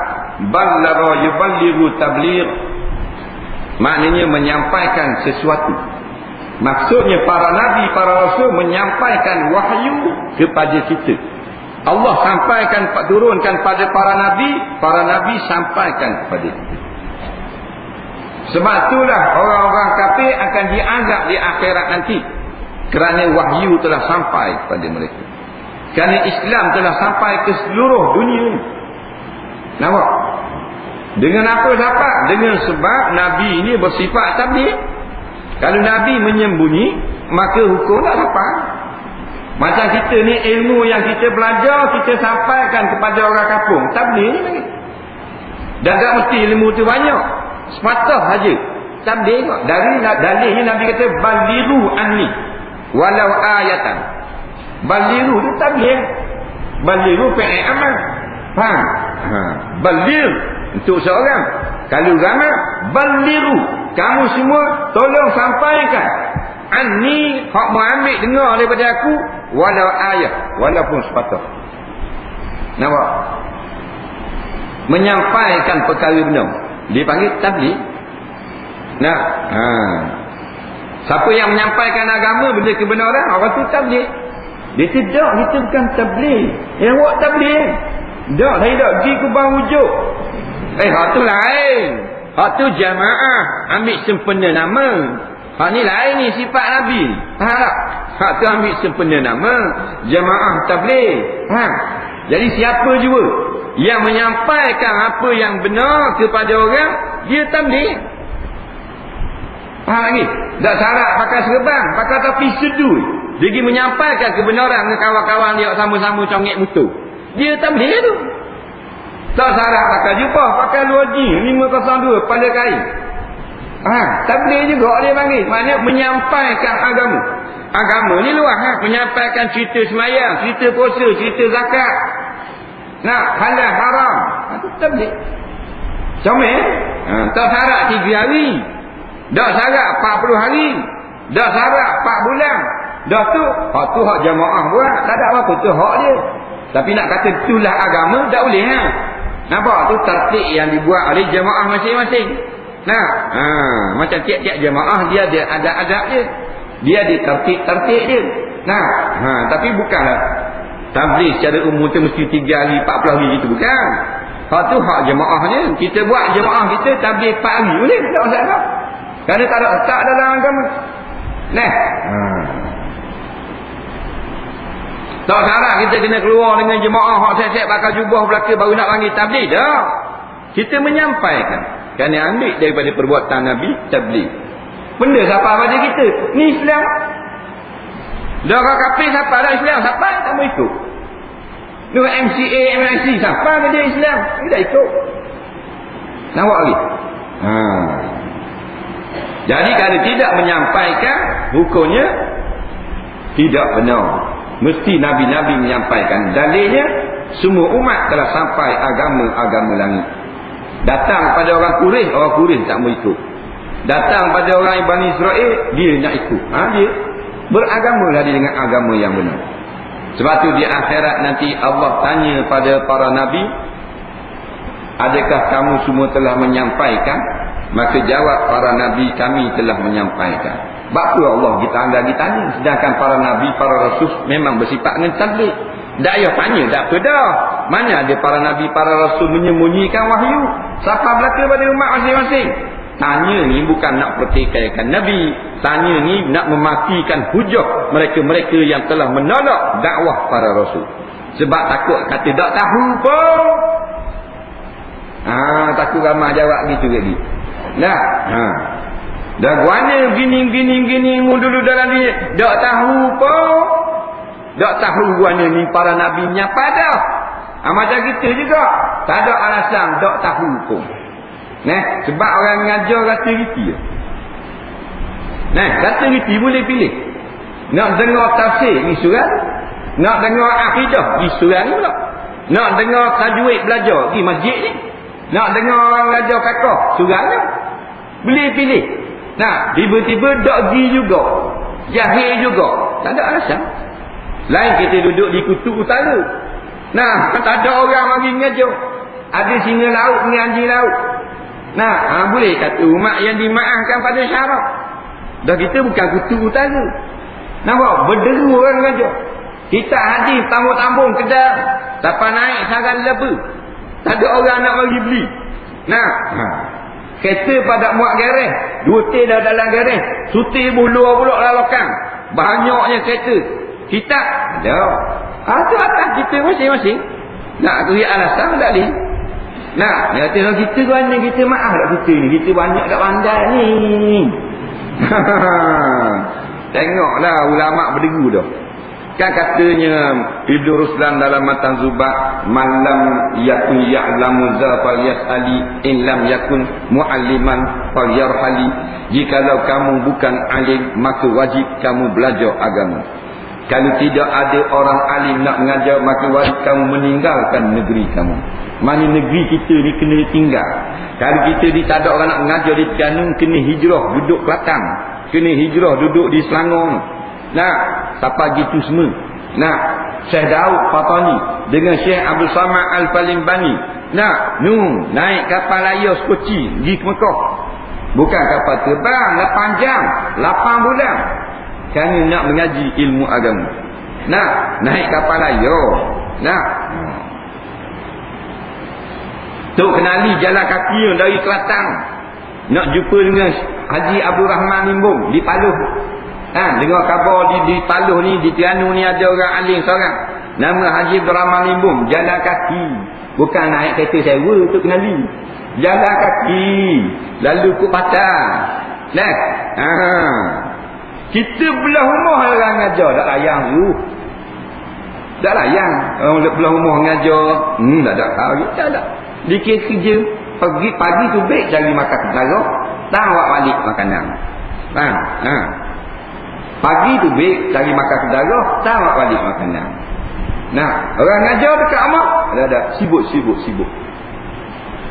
ballagha yuballighu tabligh, maknanya menyampaikan sesuatu. Maksudnya para nabi, para rasul menyampaikan wahyu kepada kita. Allah sampaikan, turunkan pada para nabi sampaikan kepada kita. Sebab itulah orang-orang kafir akan diazab di akhirat nanti, kerana wahyu telah sampai kepada mereka. Kerana Islam telah sampai ke seluruh dunia. Nampak? Dengan apa dapat? Dengan sebab Nabi ini bersifat tabligh. Kalau Nabi menyembunyi, maka hukum tak dapat. Macam kita ni, ilmu yang kita belajar, kita sampaikan kepada orang kampung. Tabligh ni lagi. Dan tak mesti ilmu tu banyak. Sepatah saja tabligh. Dari dalil ni Nabi kata balighu anni walau ayatan. Balighu tu tabligh. Balighu fi'il amal. Faham? Baligh untuk seorang. Kalau ramai, balighu, kamu semua tolong sampaikan anni, hak mau ambil dengar daripada aku, walau ayat, walaupun sepatah. Nampak? Menyampaikan perkara benar dipanggil tabligh. Nah, siapa yang menyampaikan agama, benda kebenaran, orang tu tabligh. Dia tidak, itu bukan tabligh. Yang buat tabligh tak, saya tak pergi ke bawah wujud. Hak tu lain. Hak tu jamaah ambil sempena nama. Hak ni lain ni sifat Nabi. Hak tu ambil sempena nama, jamaah tabligh. Jadi siapa juga yang menyampaikan apa yang benar kepada orang, dia tabligh. Faham lagi? Tak salah pakai serban, pakai topi sedul, dia pergi menyampaikan kebenaran dengan kawan-kawan dia sama-sama congek mutu. Dia tabligh tu. Tak salah pakai jubah, pakai luaji 502 pada kain. Tabligh juga dia panggil. Maknanya menyampaikan agama. Agama ni luas, menyampaikan cerita semayang, cerita puasa, cerita zakat. Halal haram. Itu tabligh. Comel. Tak syarat 3 hari. Tak syarat 40 hari. Tak syarat 4 bulan. Dah tu hak jamaah buat. Tak ada apa-apa, tu hak dia. Tapi nak kata itulah agama, tak boleh. Nampak? Tu tertib yang dibuat oleh jamaah masing-masing. Macam tiap-tiap jamaah dia ada adab dia. Dia ada tertib dia. Tapi bukanlah tabligh secara umum tu mesti 3 hari, 40 hari gitu, bukan. Hak tu hak jamaahnya. Kita buat jamaah kita tabligh 4 hari boleh, tak masalah. Kerana tak ada letak dalam agama. Tak salah kita kena keluar dengan jemaah hak siap-siap pakai jubah belaka baru nak panggil tabligh. Dah. Kita menyampaikan. Kerana ambil daripada perbuatan Nabi, tabligh. Benda siapa pada kita? Ni Islam. Dah orang kafir siapa dah Islam? Siapa tak mau ikut? Dengan MCA, MIC siapa dia Islam? Dia ikut. Nampak lagi? Jadi kalau tidak menyampaikan, hukumnya tidak benar. Mesti Nabi-Nabi menyampaikan. Dalilnya semua umat telah sampai agama langit. Datang pada orang Quraisy tak mau ikut. Datang pada orang Bani Israel, dia nak ikut. Dia beragamalah dia dengan agama yang benar. Sebab tu di akhirat nanti Allah tanya pada para nabi, adakah kamu semua telah menyampaikan? Maka jawab para nabi, kami telah menyampaikan. Sebab Allah kita ditanya. Sedangkan para nabi, para rasul memang bersifat dengan tabligh. Tak payah tanya, tak apa dah. Mana ada para nabi, para rasul menyembunyikan wahyu? Siapa belaka pada umat masing-masing? Tanya ni bukan nak pertikaikan nabi. Tanya ni nak mematikan hujah mereka-mereka yang telah menolak dakwah para rasul. Sebab takut kata tak tahu pun. Takut ramai jawab gitu lagi. Dah guana gini dulu dalam dia. Tak tahu pun. Tak tahu guana ni para nabi menyapa dah. Macam kita juga. Tak ada alasan tak tahu hukum. Sebab orang mengajar kata riti. Kata riti boleh pilih. Nak dengar tafsir, ni surat. Nak dengar akidah, ni surat ni pula. Nak dengar tajwid belajar, ni masjid ni. Nak dengar orang belajar kakak, surat ni. Boleh pilih. Tiba-tiba tak pergi juga. Jahil juga. Tak ada alasan. Lain kita duduk di kutub utara. Tak ada orang mari mengajar. Ada singa laut dengan anjing laut. Boleh kata umat yang dimaafkan pada syarak. Dah kita bukan kutub utara. Nampak? Berderu orang mengajar. Kita hadir tambung-tambung kedai. Dapat naik saran lepa. Tak ada orang nak bagi beli. Kereta pada muat gareh. 2 tir dah dalam gareh. Sutir buluh pula lalakan. Banyaknya kereta. Kita ada. Itu atas kita masing-masing. Nak beri alasan tak boleh. Dia kata kita banyak, kita maaf tak kita ni. Kita banyak tak pandai ni. Tengoklah ulama' berderu dah. Kan katanya Ibnu Ruslan dalam Matan Zubat, malam yakun ya'lamu za falyas'ali in lam yakun mu'alliman falyarhali. Jikalau kamu bukan alim, maka wajib kamu belajar agama. Kalau tidak ada orang alim nak mengajar, maka wajib kamu meninggalkan negeri kamu. Mana negeri kita ni kena tinggal. Kalau kita tak ada orang nak mengajar di Terengganu, kena hijrah duduk Kelantan, kena hijrah duduk di Selangor. Siapa gitu semua. Syekh Daud Fatani dengan Syekh Abdul Samad Al-Falimbani. Naik kapal layar Skoci pergi ke Mekah. Bukan kapal terbang 8 jam, 8 bulan. Kerana nak mengaji ilmu agama. Naik kapal layar. Tok kenali jalan kaki dari Kelantan. Nak jumpa dengan Haji Abdul Rahman Limbung di Paluh. Dengar khabar di Paluh ni, di Terengganu ni ada orang alim seorang. Nama Haji Abdul Rahman Limbung. Jalan kaki. Bukan naik kereta sewa tu kenali. Jalan kaki. Lalu ikut patah. Kita belah rumah orang ngajar. Tak layang tu. Tak layang. Orang belah rumah ngajar. Tak ada hal. Tak ada. Dikir kerja. Pagi tu baik cari makan ketara. Tak awak balik makanan. Pagi tu baik cari makan kedara, tak awak balik makanan. Orang ngajar dekat rumah ada sibuk.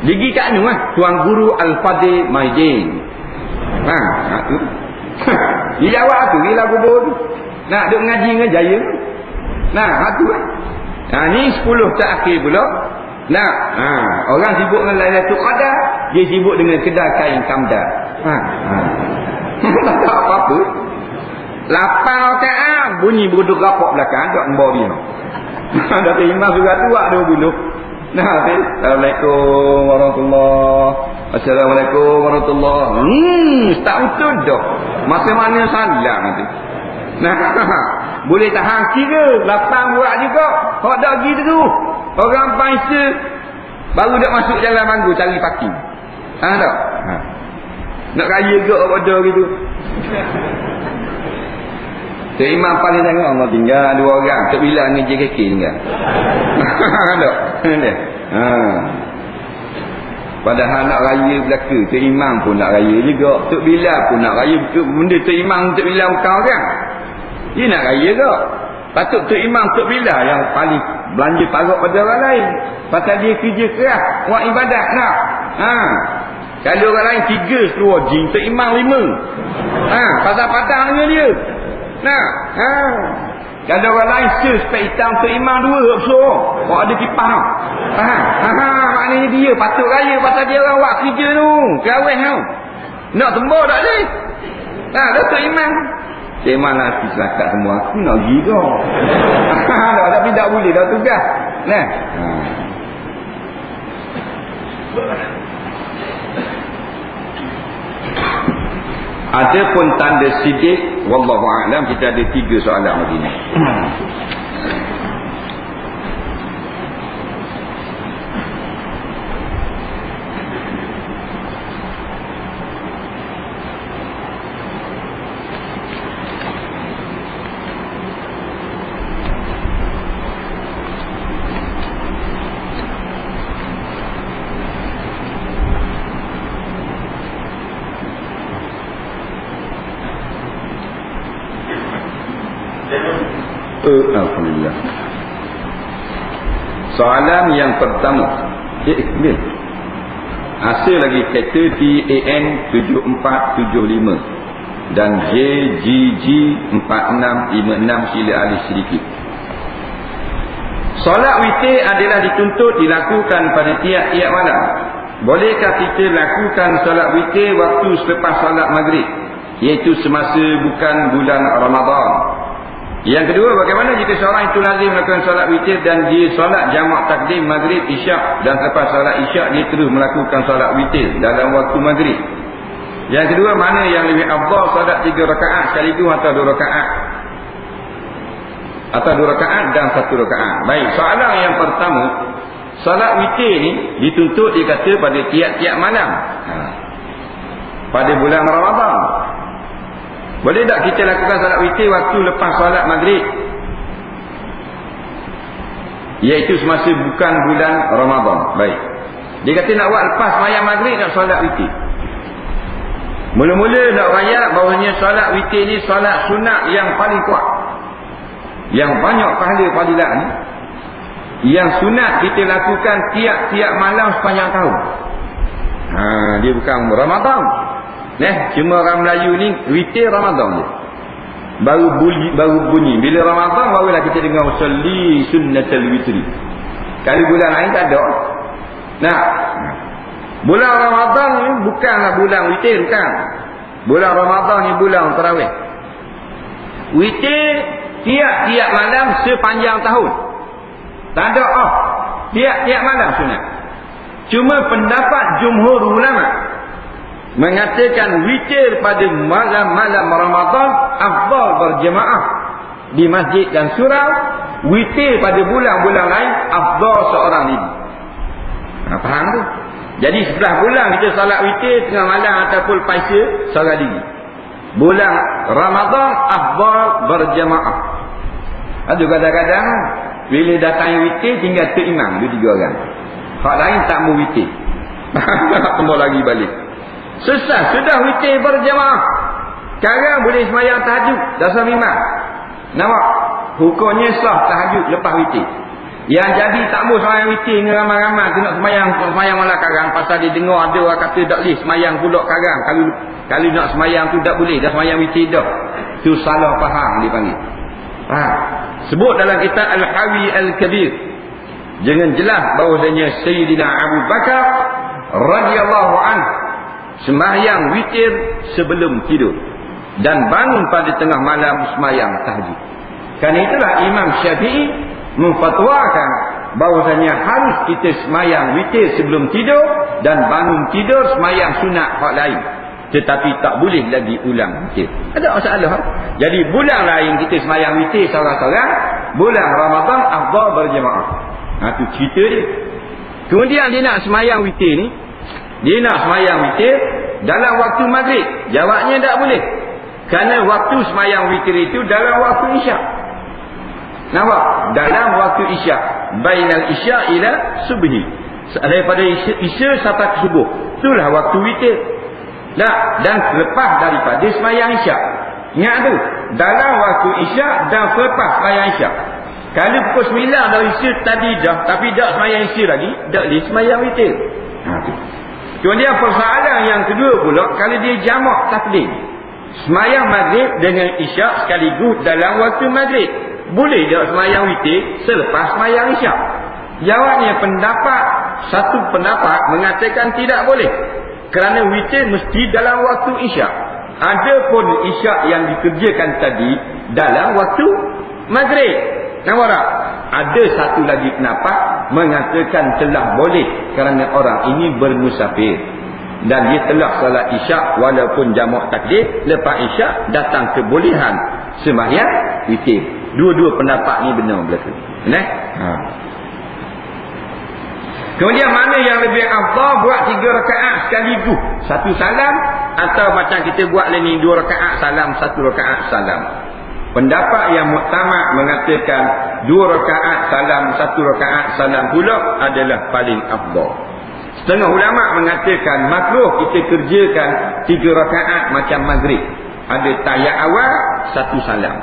Lagi kat ni Tuan Guru Al-Fadil Maidin. Tu. Dia jawab tu, dia lagu bodoh tu. Duk ngaji dengan jaya. Tu. Ni 10 tak akhir pula. Orang sibuk dengan Lailatul Qadar, dia sibuk dengan kedai kain Kamda. Tak tahu apa-apa. 8 rakaat bunyi berduk rapak belakang tak membawa dia. Dah terima surat tu ada bunuh. Assalamualaikum warahmatullahi. Assalamualaikum warahmatullahi. Tak betul dah. Masa mana salam nanti. Boleh tahan kira 8 buat juga. Hak dak pergi tu. Orang bangsa baru dak masuk jalan manggu cari parking. Tak? Nak raya ke apa gitu. Tok Imam paling tengok Allah tinggal 2 orang. Tok Bilal dengan JKK tinggal. Tak? Padahal nak raya belaka. Tok Imam pun nak raya juga. Tok Bilal pun nak raya. Benda Tok Imam, Tok Bilal bukan orang. Dia nak raya ke? Patut Tok Imam, Tok Bilal yang paling belanja parut pada orang lain. Pasal dia kerja keras. Buat ibadat nak. Kalau orang lain 3 seluar jin, Tok Imam 5. Pasal-pasal dengan dia. Kalau orang lain sepek hitam, Tok Imam 2 besar. Ada kipas. Maknanya dia patut raya pasal dia orang buat kerja tu. Kawin tu. Nak tembak tak boleh. Tok Imam. Cik Imam lah selakat semua. Aku nak pergi ke. Tapi tak boleh dah tugas. Ada pun tanda sidik. Wallahu a'lam. Kita ada 3 soalan begini. Alhamdulillah. Soalan yang pertama, ikbil. Hasil lagi kereta TAN 7475 dan JGG 4656, sila alih sedikit. Solat witir adalah dituntut dilakukan pada tiap-tiap malam. Bolehkah kita lakukan solat witir waktu selepas solat maghrib, iaitu semasa bukan bulan Ramadan? Yang kedua, bagaimana jika seorang itu lazim melakukan solat witir dan dia solat jamak takdim maghrib isyak, dan selepas solat isyak dia terus melakukan solat witir dalam waktu maghrib? Yang kedua, mana yang lebih afdal, solat 3 rakaat sekaligus atau 2 rakaat? Atau 2 rakaat dan 1 rakaat? Baik, soalan yang pertama, solat witir ni dituntut dikata pada tiap-tiap malam pada bulan Ramadan. Boleh tak kita lakukan solat witir waktu lepas solat maghrib, iaitu semasa bukan bulan Ramadan? Baik, dia kata nak buat lepas sembahyang maghrib nak solat witir. Mula-mula nak raya bahawanya solat witir ni solat sunat yang paling kuat, yang banyak pahala-pahala ni, yang sunat kita lakukan tiap-tiap malam sepanjang tahun. Dia bukan Ramadan. Cuma orang Melayu ni witir Ramadan je. Baru bunyi. Bila Ramadan barulah kita dengar salli sunnatul witri. Kali bulan lain tak ada. Bulan Ramadan ni bukanlah bulan witir, bukan. Bulan Ramadan ni bulan tarawih. Witir tiap-tiap malam sepanjang tahun. Tak ada tiap-tiap malam sunat. Cuma pendapat jumhur ulama mengatakan witir pada malam-malam Ramadan afdal berjemaah di masjid dan surau. Witir pada bulan-bulan lain afdal seorang diri. Faham tu? Jadi 11 bulan kita salat witir tengah malam ataupun paisa seorang diri. Bulan Ramadan afdal berjemaah. Ada kadang-kadang bila datang witir tinggal tu imam 2-3 orang. Hak lain tak mau witir. Tak kembali lagi balik. Susah sudah witir berjemaah. Sekarang boleh sembahyang tahajud dasar imam. Nampak? Hukumnya sah tahajud lepas witir. Yang jadi tak boleh sembahyang witir dengan ramai-ramai tu nak sembahyang malam karang, pasal dia dengar ada orang kata tak boleh sembahyang pula karang. Kalau nak sembahyang tu tak boleh, dah sembahyang witir dah. Tu salah faham dipanggil. Sebut dalam kitab Al-Hawi Al-Kabir dengan jelas bahawasanya Sayyidina Abu Bakar radhiyallahu anhu sembahyang witir sebelum tidur dan bangun pada tengah malam sembahyang tahajud. Kerana itulah Imam Syafi'i memfatwakan bahawasanya harus kita sembahyang witir sebelum tidur dan bangun tidur sembahyang sunat hak lain, tetapi tak boleh lagi ulang witir. Ada masalah. Jadi bulan lain kita sembahyang witir seorang-seorang, bulan Ramadan afdal berjemaah. Tu cerita dia. Kemudian dia nak sembahyang witir ni, dia nak sembahyang witir dalam waktu maghrib. Jawabnya tak boleh. Kerana waktu sembahyang witir itu dalam waktu isyak. Nampak? Dalam waktu isyak. Bainal isyak ila subhi. Daripada isya sampai subuh. Itulah waktu witir. Dan lepas daripada sembahyang isyak. Ingat tu. Dalam waktu isyak dan selepas sembahyang isyak. Kalau pukul 9 dah isya tadi dah, tapi tak sembahyang isya lagi, tak boleh sembahyang witir. Kemudian persoalan yang kedua pula, kalau dia jamak takdim, sembahyang maghrib dengan isyak sekaligus dalam waktu maghrib, boleh tak sembahyang witir selepas sembahyang isyak? Jawabnya satu pendapat mengatakan tidak boleh, kerana witir mesti dalam waktu isyak. Adapun isyak yang dikerjakan tadi dalam waktu maghrib. Nampak tak? Ada satu lagi pendapat mengatakan telah boleh kerana orang ini bermusafir dan dia telah salat isyak walaupun jamak takdim, lepas isyak datang kebolehan sembahyang witir. Dua-dua pendapat ni benar berlaku. Kemudian mana yang lebih afdal, buat 3 rakaat sekaligus satu salam, atau macam kita buat ni 2 rakaat salam, 1 rakaat salam? Pendapat yang muktamad mengatakan 2 rakaat salam, 1 rakaat salam pula adalah paling afdal. Setengah ulama mengatakan makruh kita kerjakan 3 rakaat macam maghrib. Ada tahiyat awal, 1 salam.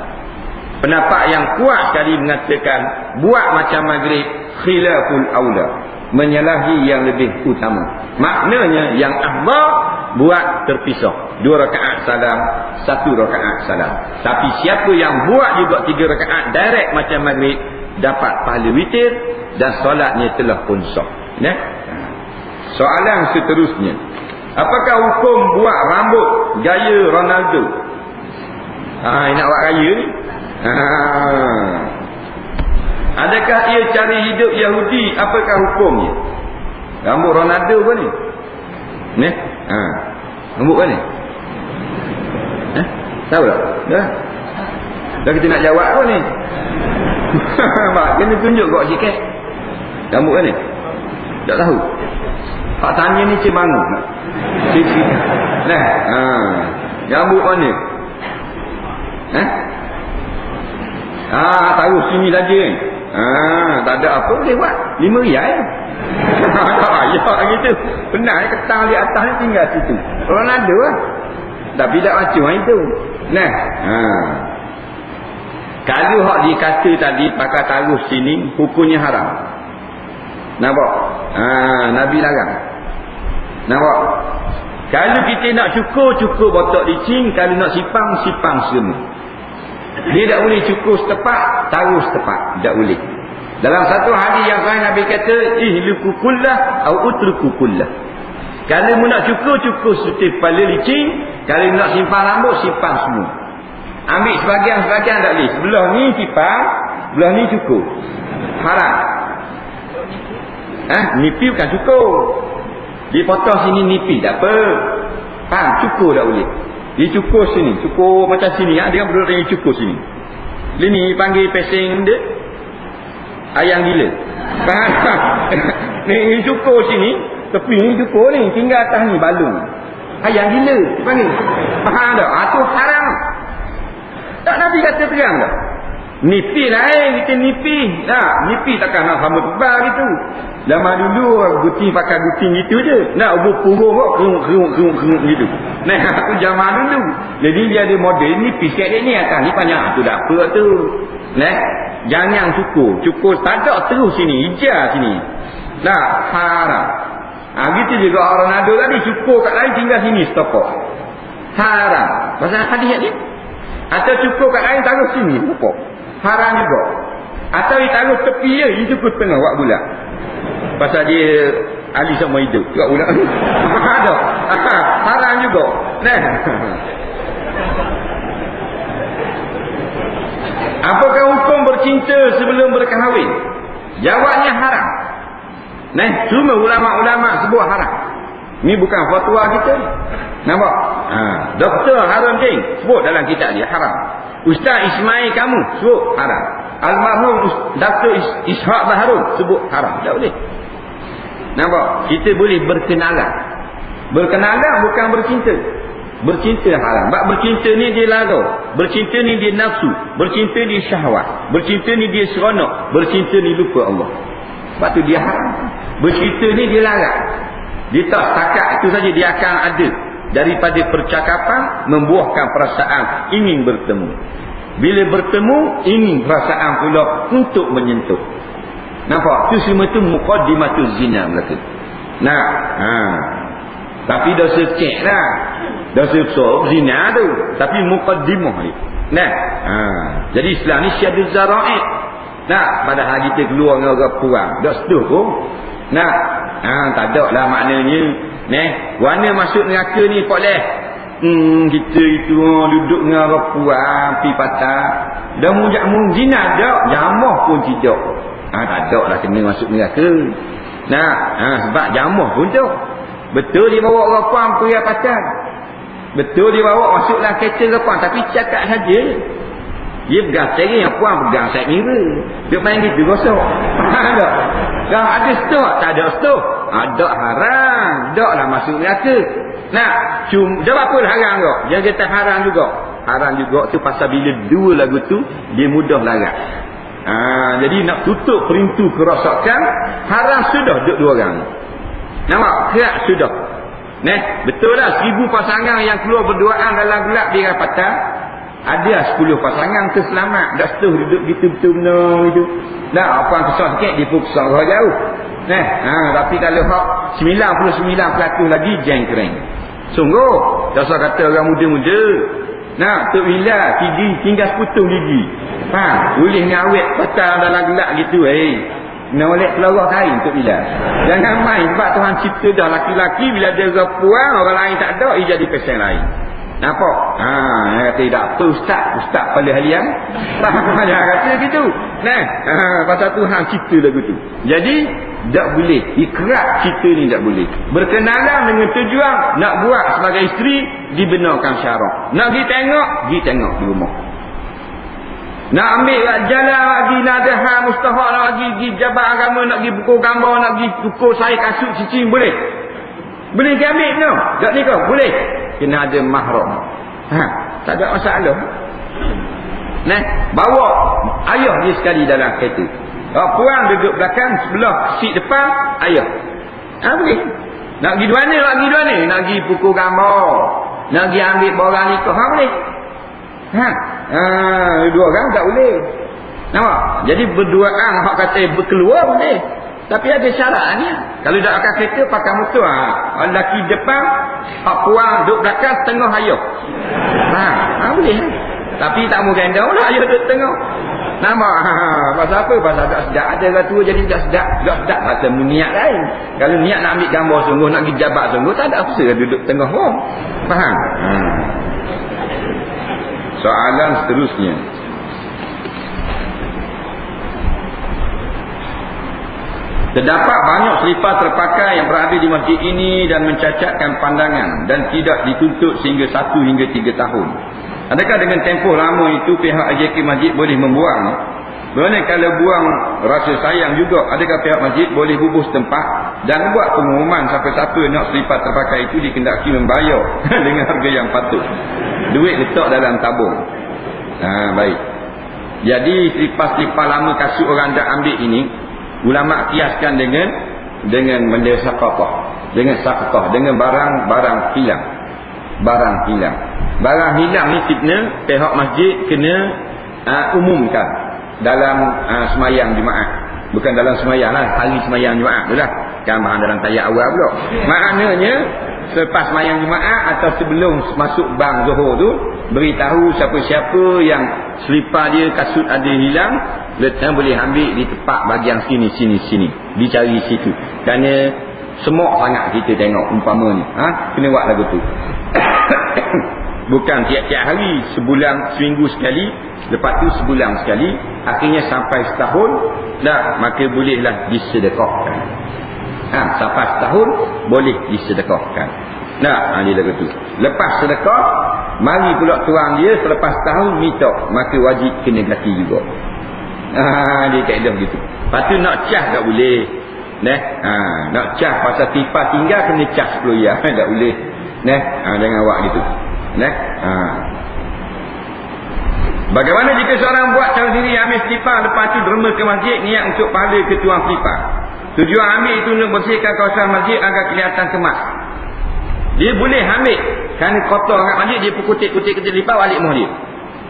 Pendapat yang kuat sekali mengatakan buat macam maghrib khilaful aula, menyalahi yang lebih utama. Maknanya yang afdal buat terpisah, 2 rakaat salam, 1 rakaat salam. Tapi siapa yang buat juga 3 rakaat direct macam maghrib, dapat pahala witir dan solatnya telah pun sah. Soalan seterusnya, apakah hukum buat rambut gaya Ronaldo? Nak buat gaya ni? Adakah ia cari hidup Yahudi? Apakah hukumnya? Rambut Ronaldo apa ni? Rambut apa ni? Tahu tak? Dah kita nak jawab apa ni? Kena tunjuk kau sikit. Rambut apa ni? Tak tahu. Pak tanya ni cik bangun. Rambut mana? Taruh sini saja kan? Tak ada apa boleh buat. 5 riyal. Tak gitu. Benar ketang di atas ni tinggal situ. Ronaldo lah. Tapi tak macam itu. Kalau hak dikata tadi pakai taruh sini, hukumnya haram. Nampak? Nabi larang. Nampak? Kalau kita nak cukur botak licin. Kalau nak sipang semua. Dia tak boleh cukur setepak, taruh setepak. Tak boleh. Dalam satu hadis yang sahih Nabi kata, ihliku kullah atau utruku kullah. Kalau mu nak cukur setiap kepala licin. Kalau nak simpan rambut, simpan semua. Ambil sebagian tak boleh. Sebelah ni simpan, sebelah ni cukur. Haram. Nipi bukan cukur. Dipotong sini nipi, tak apa. Cukur tak boleh. Dia cukur sini, cukur macam sini. Dia kan berdua dengan cukur sini. Ini panggil pesing dia ayang gila. Ni cukur sini, tepi ni cukur ni, tinggal atas ni balung. Ayang gila panggil. Faham tak? Itu haram. Tak Nabi kata terang tak? Nipi lain, kita nipi. Nipi takkan nak sama tebal gitu. Lama dulu guting pakai guting gitu je. Nak purung kerung gitu. Aku zaman dulu. Jadi dia ada model nipi sikit ni atas ni panjang. Tu dah apa tu. Jangan cukur tadak terus sini, hijau sini. Haram. Gitu juga orang Ronaldo tadi cukur kat lain tinggal sini stopok. Haram. Pasal hadis ni. Atau cukur kat lain taruh sini stopok. Haram juga. Atau ditaruh tepi je, dia cukur tengah buat bulat. Pasal dia ahli sama hidup buat bulat. Ada. Haram juga. Apakah hukum bercinta sebelum berkahwin? Jawabnya haram. Cuma ulama-ulama sebut haram. Ni bukan fatwa kita. Nampak? Doktor Harun Ding sebut dalam kitab dia haram. Ustaz Ismail kamu sebut haram. Almarhum Dr. Ishaq Baharun sebut haram. Tak boleh. Nampak? Kita boleh berkenalan. Berkenalan bukan bercinta. Bercinta haram. Sebab bercinta ni dia lara. Bercinta ni dia nafsu. Bercinta ni syahwat. Bercinta ni dia seronok. Bercinta ni lupa Allah. Sebab tu dia haram. Bercinta ni dia larang. Dia tak takat itu saja, dia akan ada. Daripada percakapan membuahkan perasaan ingin bertemu. Bila bertemu ingin perasaan pula untuk menyentuh. Nampak? Itu semua tu muqaddimatul zina belaka. Tapi dosa cek lah. Dosa besar zina tu. Tapi muqaddimah ni. Jadi Islam ni syaduz zara'i. Padahal kita keluar dengan orang kurang. Tak setuh pun. Tak ada lah maknanya. Warna masuk neraka ni boleh. Kita itu duduk dengan orang puan pi patah. Dah mujak zina dak, jamah pun tidak. Tak ada lah kena masuk neraka. Sebab jamah pun tak. Betul dia bawa orang puan pi patah. Betul dia bawa masuk dalam kereta orang puan tapi cakap saja. Dia pegang steering, yang puan pegang side mirror. Dia main gitu gosok. Tak. Dah ada stok, tak ada stok. Ada haram. Daklah masuk neraka. Dia apa haram kau? Dia kata haram juga. Haram juga tu pasal bila dua lagu tu dia mudah larang. Jadi nak tutup pintu kerosakan, haram sudah duduk 2 orang. Nampak? Kerak sudah. Betul lah 1000 pasangan yang keluar berduaan dalam gelap di rapatan. Ada 10 pasangan terselamat. Tak setuh duduk gitu betul benar itu. Dah apa kesal sikit dia pun kesal jauh. Tapi kalau hak 99% lagi jengkreng. Sungguh tak usah kata orang muda-muda. Tok Wila gigi tinggal seputung gigi. Boleh ni awet patah dalam gelak gitu nak oleh keluar kain Tok Wila. Jangan main sebab Tuhan cipta dah laki-laki bila ada perempuan orang lain tak ada ia jadi pasal lain. Nampak? Tidak apa ustaz pada halian. Dia kata gitu. Pasal Tuhan cipta lagu tu. Jadi tak boleh ikrar cipta ni tak boleh. Berkenalan dengan tujuan nak buat sebagai isteri dibenarkan syarak. Nak pergi tengok di rumah. Nak ambil jalan lagi nak ada hal mustahak nak pergi jabat agama nak pergi pukul gambar nak pergi pukul saya kasut cicing boleh. Boleh pergi ambil no? Tak nikah boleh. Kena ada mahram. Tak ada masalah. Bawa ayah dia sekali dalam kereta. Puan duduk belakang sebelah seat depan ayah. Boleh. Nak pergi mana? Nak pergi pukul gambar. Nak pergi ambil barang nikah boleh. Dua orang tak boleh. Nampak? Jadi berduaan hak kata berkeluar boleh. Tapi ada syaratnya. Kalau dah akan kereta pakai motor lelaki depan, puan duduk belakang tengah ayah. Boleh. Tapi tak mau ganda lah ayah duduk tengah. Nampak? Pasal apa? Pasal tak sedap. Ada orang tua jadi tak sedap. Tak sedap pasal niat lain. Kalau niat nak ambil gambar sungguh, nak pergi jabat sungguh, tak ada apa duduk tengah pun. Faham? Soalan seterusnya. Terdapat banyak selipar terpakai yang berada di masjid ini dan mencacatkan pandangan dan tidak dituntut sehingga 1 hingga 3 tahun. Adakah dengan tempoh lama itu pihak AJK masjid boleh membuang? Bagaimana kalau buang rasa sayang juga? Adakah pihak masjid boleh bubuh tempat dan buat pengumuman siapa-siapa nak selipar terpakai itu dikendaki membayar dengan harga yang patut. Duit letak dalam tabung. Baik. Jadi selipar-selipar lama kasut orang dah ambil ini, ulama kiaskan dengan benda sakafah, dengan barang hilang. Barang hilang ni pihak masjid kena umumkan dalam semayang Jumaat. Bukan dalam semayang lah, hari semayang Jumaat tu lah. Kan bahan dalam tayat awal pula. Maknanya selepas semayang Jumaat atau sebelum masuk bang Zuhur tu, beritahu siapa-siapa yang selipar dia kasut ada hilang, letak boleh ambil di tempat bahagian sini. Dicari situ. Kerana semua sangat kita tengok umpama ni. Kena buat lagu tu. Bukan tiap-tiap hari, sebulan, seminggu sekali, lepas tu sebulan sekali, akhirnya sampai setahun, maka bolehlah disedekahkan. Sampai setahun boleh disedekahkan. Dia lagu tu. Lepas sedekah, mari pula tuan dia selepas setahun minta, maka wajib kena ganti juga. Dia kaedah gitu. Lepas tu nak cas tak boleh. Nak cas pasal tipa tinggal kena cas 10 ya. Tak boleh. Jangan buat gitu. Bagaimana jika seorang buat cara diri ambil selipar, lepas tu derma ke masjid niat untuk pahala ke tuang selipar. Tujuan ambil itu untuk bersihkan kawasan masjid agar kelihatan kemas. Dia boleh ambil kerana kotor kat masjid, dia pun kutik-kutik selipar balik rumah dia.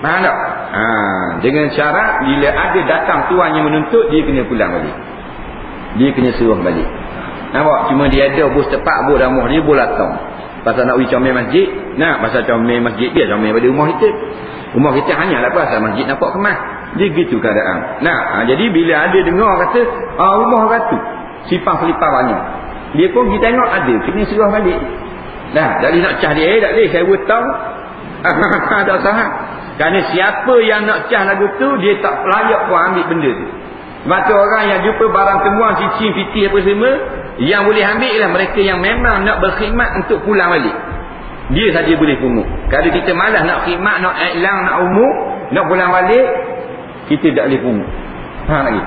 Faham tak? Dengan syarat bila ada datang tuan yang menuntut, dia kena pulang balik. Dia kena suruh balik. Nampak? Cuma dia ada bos tepat bos dalam rumah dia bola tong. Pasal nak pergi comel masjid, pasal comel masjid dia comel pada rumah kita. Rumah kita hanyalah pasal masjid nampak kemas. Dia gitu keadaan. Jadi bila ada dengar kata, rumah ratu, selipar banyak. Dia pun pergi tengok ada, kena suruh balik. Jadi nak cah dia, tak boleh, saya beritahu. Tak sahab. Kerana siapa yang nak cah lagu tu, dia tak layak pun ambil benda tu. Sebab tu orang yang jumpa barang temuan, cicing, piti apa semua, yang boleh ambil ialah mereka yang memang nak berkhidmat untuk pulang balik. Dia saja boleh pungut. Kalau kita malas nak khidmat, nak iklan, nak umur, nak pulang balik, kita tak boleh pungut. Lagi.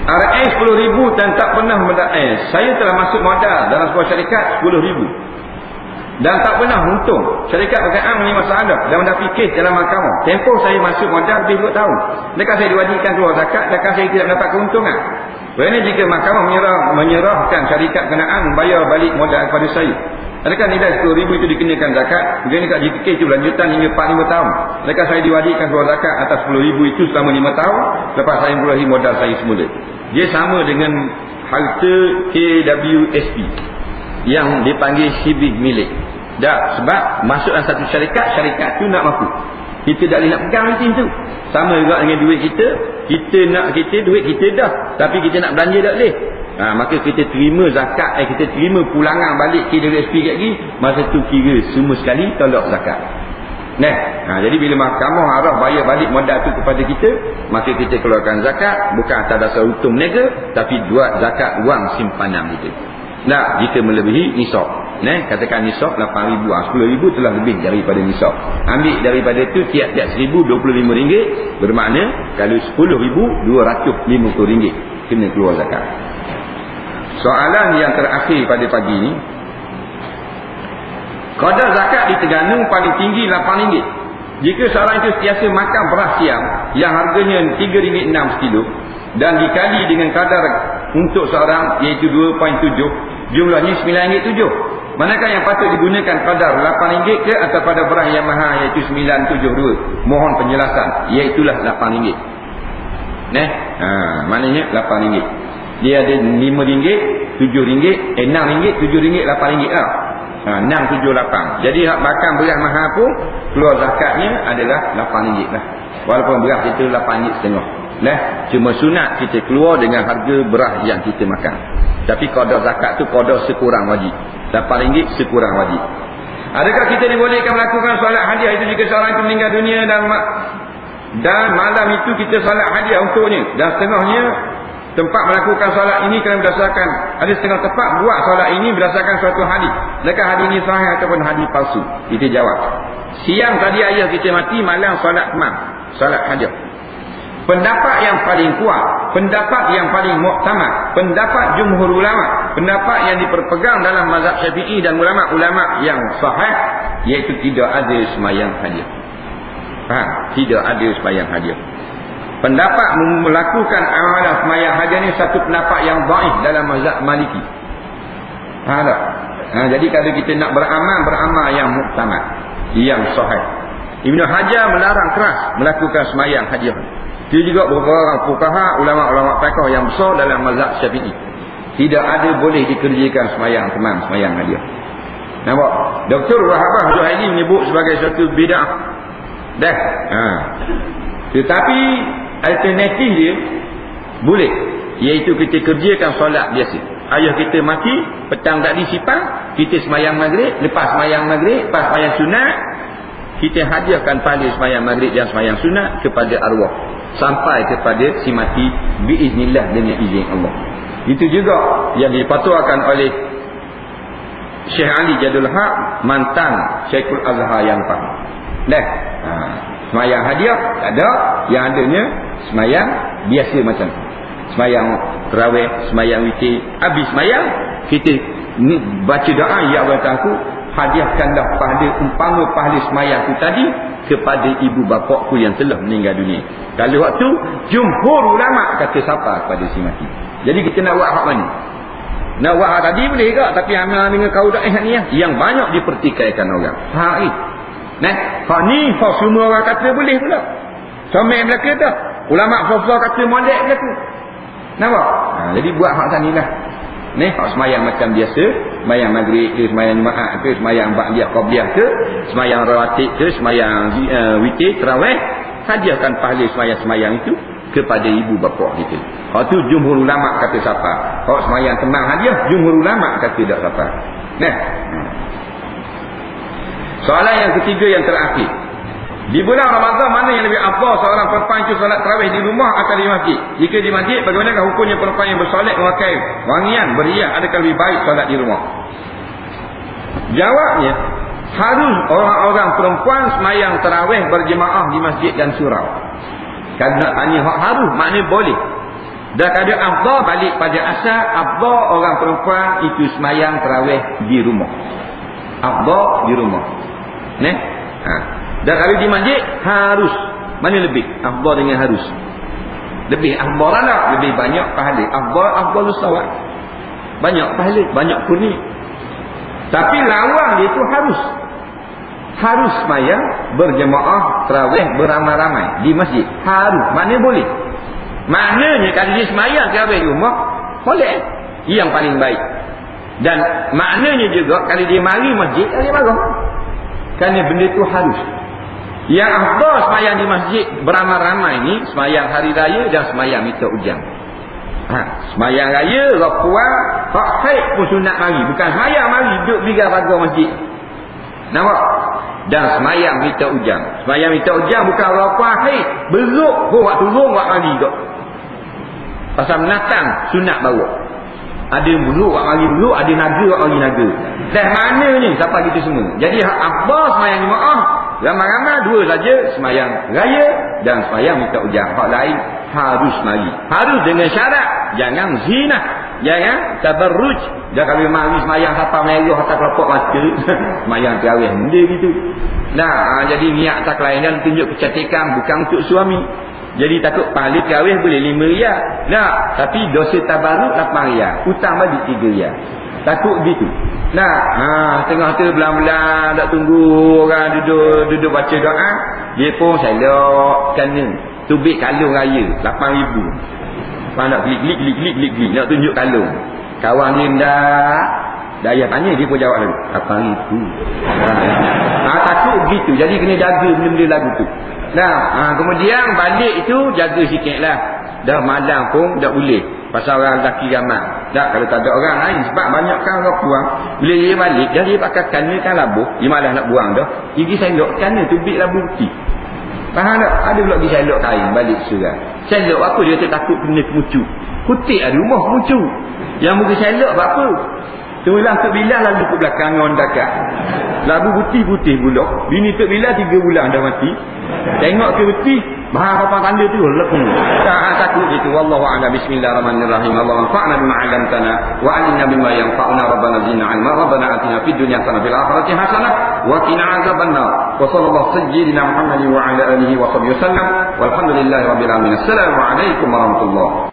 RS 10,000 dan tak pernah saya telah masuk modal dalam sebuah syarikat 10,000 dan tak pernah untung. Syarikat berkaitan dengan masalah dan mendapat kes dalam mahkamah. Tempoh saya masuk modal lebih 2 tahun. Adakah saya diwajibkan keluar zakat? Adakah saya tidak mendapat keuntungan? Bagaimana jika mahkamah menyerahkan syarikat berkenaan membayar balik modal kepada saya? Adakah nilai 10,000 itu dikenakan zakat? Kemudian kat JTK itu lanjutan hingga 4-5 tahun. Adakah saya diwajibkan keluar zakat atas 10,000 itu selama 5 tahun lepas saya memulahi modal saya semula? Dia sama dengan harta KWSP yang dipanggil sibih milik. Dah, sebab masuk dalam satu syarikat tu nak mampu. Kita tak boleh nak pegang mesin tu. Sama juga dengan duit kita. Duit kita dah, tapi kita nak belanja tak boleh. Maka kita terima zakat, kita terima pulangan balik KWSP kat lagi. Masa tu kira semua sekali tolak zakat. Jadi bila mahkamah arah bayar balik modal tu kepada kita, maka kita keluarkan zakat bukan atas dasar hukum niaga, tapi buat zakat wang simpanan kita. Jika melebihi nisab, katakan nisab 8,000, 10,000 telah lebih daripada nisab. Ambil daripada tu tiap-tiap 1,000 RM25, bermakna kalau 10,000 RM250 kena keluar zakat. Soalan yang terakhir pada pagi ni, kadar zakat di Terengganu paling tinggi RM8. Jika seorang itu sentiasa makan beras siang yang harganya RM3.6 sekilo dan dikali dengan kadar untuk seorang iaitu 2.7, jumlahnya RM9.7. Manakah yang patut digunakan kadar RM8 ke atau pada beras yang mahal iaitu RM9.72? Mohon penjelasan. Iaitulah RM8. Maknanya RM8. Dia ada RM5, RM7, RM6, RM7, RM8 lah. 678. Jadi hak makan beras mahal pun keluar zakatnya adalah RM8 lah. Walaupun beras itu RM8.5. Cuma sunat kita keluar dengan harga beras yang kita makan. Tapi qadar zakat tu qadar sekurang wajib. RM8 sekurang wajib. Adakah kita dibolehkan melakukan solat hadiah itu jika seorang itu meninggal dunia dan malam itu kita solat hadiah untuknya, dan setengahnya tempat melakukan solat ini kerana berdasarkan ada setengah tempat buat solat ini berdasarkan suatu hadis. Adakah hadis ini sahih ataupun hadis palsu? Kita jawab. Siang tadi ayah kita mati, malam solat kemam, solat hajat. Pendapat yang paling kuat, pendapat yang paling muktamad, pendapat jumhur ulama, pendapat yang diperpegang dalam mazhab Syafi'i dan ulama-ulama yang sahih, iaitu tidak ada sembahyang hajat. Tidak ada sembahyang hajat. Pendapat melakukan amalan sembahyang hajat ni satu pendapat yang dhaif dalam mazhab Maliki. Jadi kalau kita nak beramal yang muktamad, yang sahih. Ibnu Hajar melarang keras melakukan sembahyang hadiah. Dia juga beberapa orang fuqaha, ulama-ulama fiqh yang besar dalam mazhab Syafi'i. Tidak ada boleh dikerjakan sembahyang kemam, sembahyang hadiah. Nampak? Dr. Wahabah Zuhaili menyebut sebagai satu bid'ah. Tetapi alternatif dia boleh, iaitu kita kerjakan solat biasa. Ayah kita mati, petang tak disipang, kita sembahyang maghrib, lepas sembahyang maghrib, lepas sembahyang sunat, kita hadiahkan pahala sembahyang maghrib dan sembahyang sunat kepada arwah sampai kepada si mati biiznillah, dengan izin Allah. Itu juga yang dipatuakan oleh Syekh Ali Jadul Haq, mantan Syekhul Azhar yang faham. Sembahyang hadiah tak ada, yang adanya sembahyang biasa macam sembahyang tarawih, sembahyang witir. Habis sembahyang kita baca doa, ya Allah Ta'ala, hadiahkanlah umpama pahala sembahyang tu tadi kepada ibu bapakku yang telah meninggal dunia. Kalau waktu jumhur ulama kata siapa kepada si mati. Jadi kita nak buat hak mana? Nak buat hak tadi boleh ke? Tapi amal dengan kau dah ni yang banyak dipertikaikan orang. Hak ni semua orang kata boleh pula. Somai belaka tu. Ulama fasal kata molek belaka. Nampak? Jadi buat hak tanilah. Hak semayang macam biasa, semayang maghrib ke, semayang Jumaat ke, semayang ba'diyah qabliyah ke, semayang rawatib ke, semayang witir, tarawih, hadiahkan pahala semayang-semayang itu kepada ibu bapa kita. Hak tu jumhur ulama kata siapa. Hak semayang tenang hadiah, jumhur ulama kata tak siapa. Soalan yang ketiga yang terakhir. Di bulan Ramadan mana yang lebih afdal seorang perempuan itu solat tarawih di rumah atau di masjid? Jika di masjid, bagaimanakah hukumnya perempuan yang bersolat memakai wangian beriah? Adakah lebih baik solat di rumah? Jawabnya, harus orang-orang perempuan semayang tarawih berjemaah di masjid dan surau. Kerana hanya harus, maknanya boleh. Dan ada afdal, balik pada asal, afdal orang perempuan itu semayang tarawih di rumah. Afdal di rumah. Dan kalau di masjid harus, mana lebih afdal dengan harus? Lebih afdal lah, lebih banyak pahala. Afdal sawab, banyak pahala, banyak kurnia. Tapi lawan dia tu harus sembahyang berjemaah tarawih beramai-ramai di masjid. Harus. Mana boleh? Maknanya kalau dia sembahyang tarawih di rumah boleh. Yang paling baik. Dan maknanya juga kalau dia mari masjid dia marah. Kerana benda tu harus. Yang afdal sembahyang di masjid beramai-ramai ni sembahyang hari raya dan sembahyang minta hujan. Sembahyang raya rapuan hak haid pun sunat mari, bukan sembahyang mari duduk bigar pagar masjid. Nampak? Dan sembahyang minta hujan. Sembahyang minta hujan bukan rapuan haid, beruk pun buat turun buat mari dak. Pasal menatang sunat bawa. Ada beruk buat mari beruk, ada naga buat mari naga. Dan mana ni siapa gitu semua. Jadi afdal sembahyang jemaah ramai-ramai dua saja, sembahyang raya dan sembahyang minta hujan. Hak lain harus mari. Harus dengan syarat jangan zina, jangan tabarruj. Dah kalau mari sembahyang siapa merah atas kelopak mata, sembahyang tarawih benda gitu. Nah, jadi niat tak lain dan tunjuk kecantikan bukan untuk suami. Jadi takut pahala tarawih boleh 5 riyal. Nah, tapi dosa tabarruj 8 riyal. Hutang balik 3 riyal. Takut gitu. Nah, tengah tu belang-belang tak tunggu orang duduk baca doa, dia pun selok kena tubik kalung raya 8,000. Nak klik nak tunjuk kalung. Kawan dia dah ayah tanya dia pun jawab lagi 8,000. Takut gitu. Jadi kena jaga benda-benda lagu tu. Kemudian balik itu jaga sikitlah. Dah malam pun tak boleh. Pasal orang lelaki ramai. Tak, kalau tak ada orang lain. Sebab banyak kan orang buang. Bila dia balik, dia pakai kana kan labuh. Dia malah nak buang dah. Dia pergi selok kana tu bik labuh putih. Faham tak? Ada pula pergi selok kain balik surah. Selok apa dia takut kena kemucu. Kutik ada rumah kemucu. Yang mungkin selok apa? Tengoklah Tok Bilal lalu ke belakang orang dekat. Labu putih-putih pula. Bini Tok Bilal 3 bulan dah mati. Tengok ke putih. Bahan apa tanda tu lepas. Takut gitu. Wallahu a'lam. Bismillahirrahmanirrahim. Allah anfa'na bima 'allamtana wa 'allimna bima yanfa'una. Rabbana zidna 'ilma. Rabbana atina fid dunya hasanah fil akhirati hasanah wa qina 'adzabannar. Wa sallallahu sayyidina Muhammadin wa 'ala alihi wa sahbihi wasallam. Walhamdulillahirabbil alamin. Assalamu alaikum warahmatullahi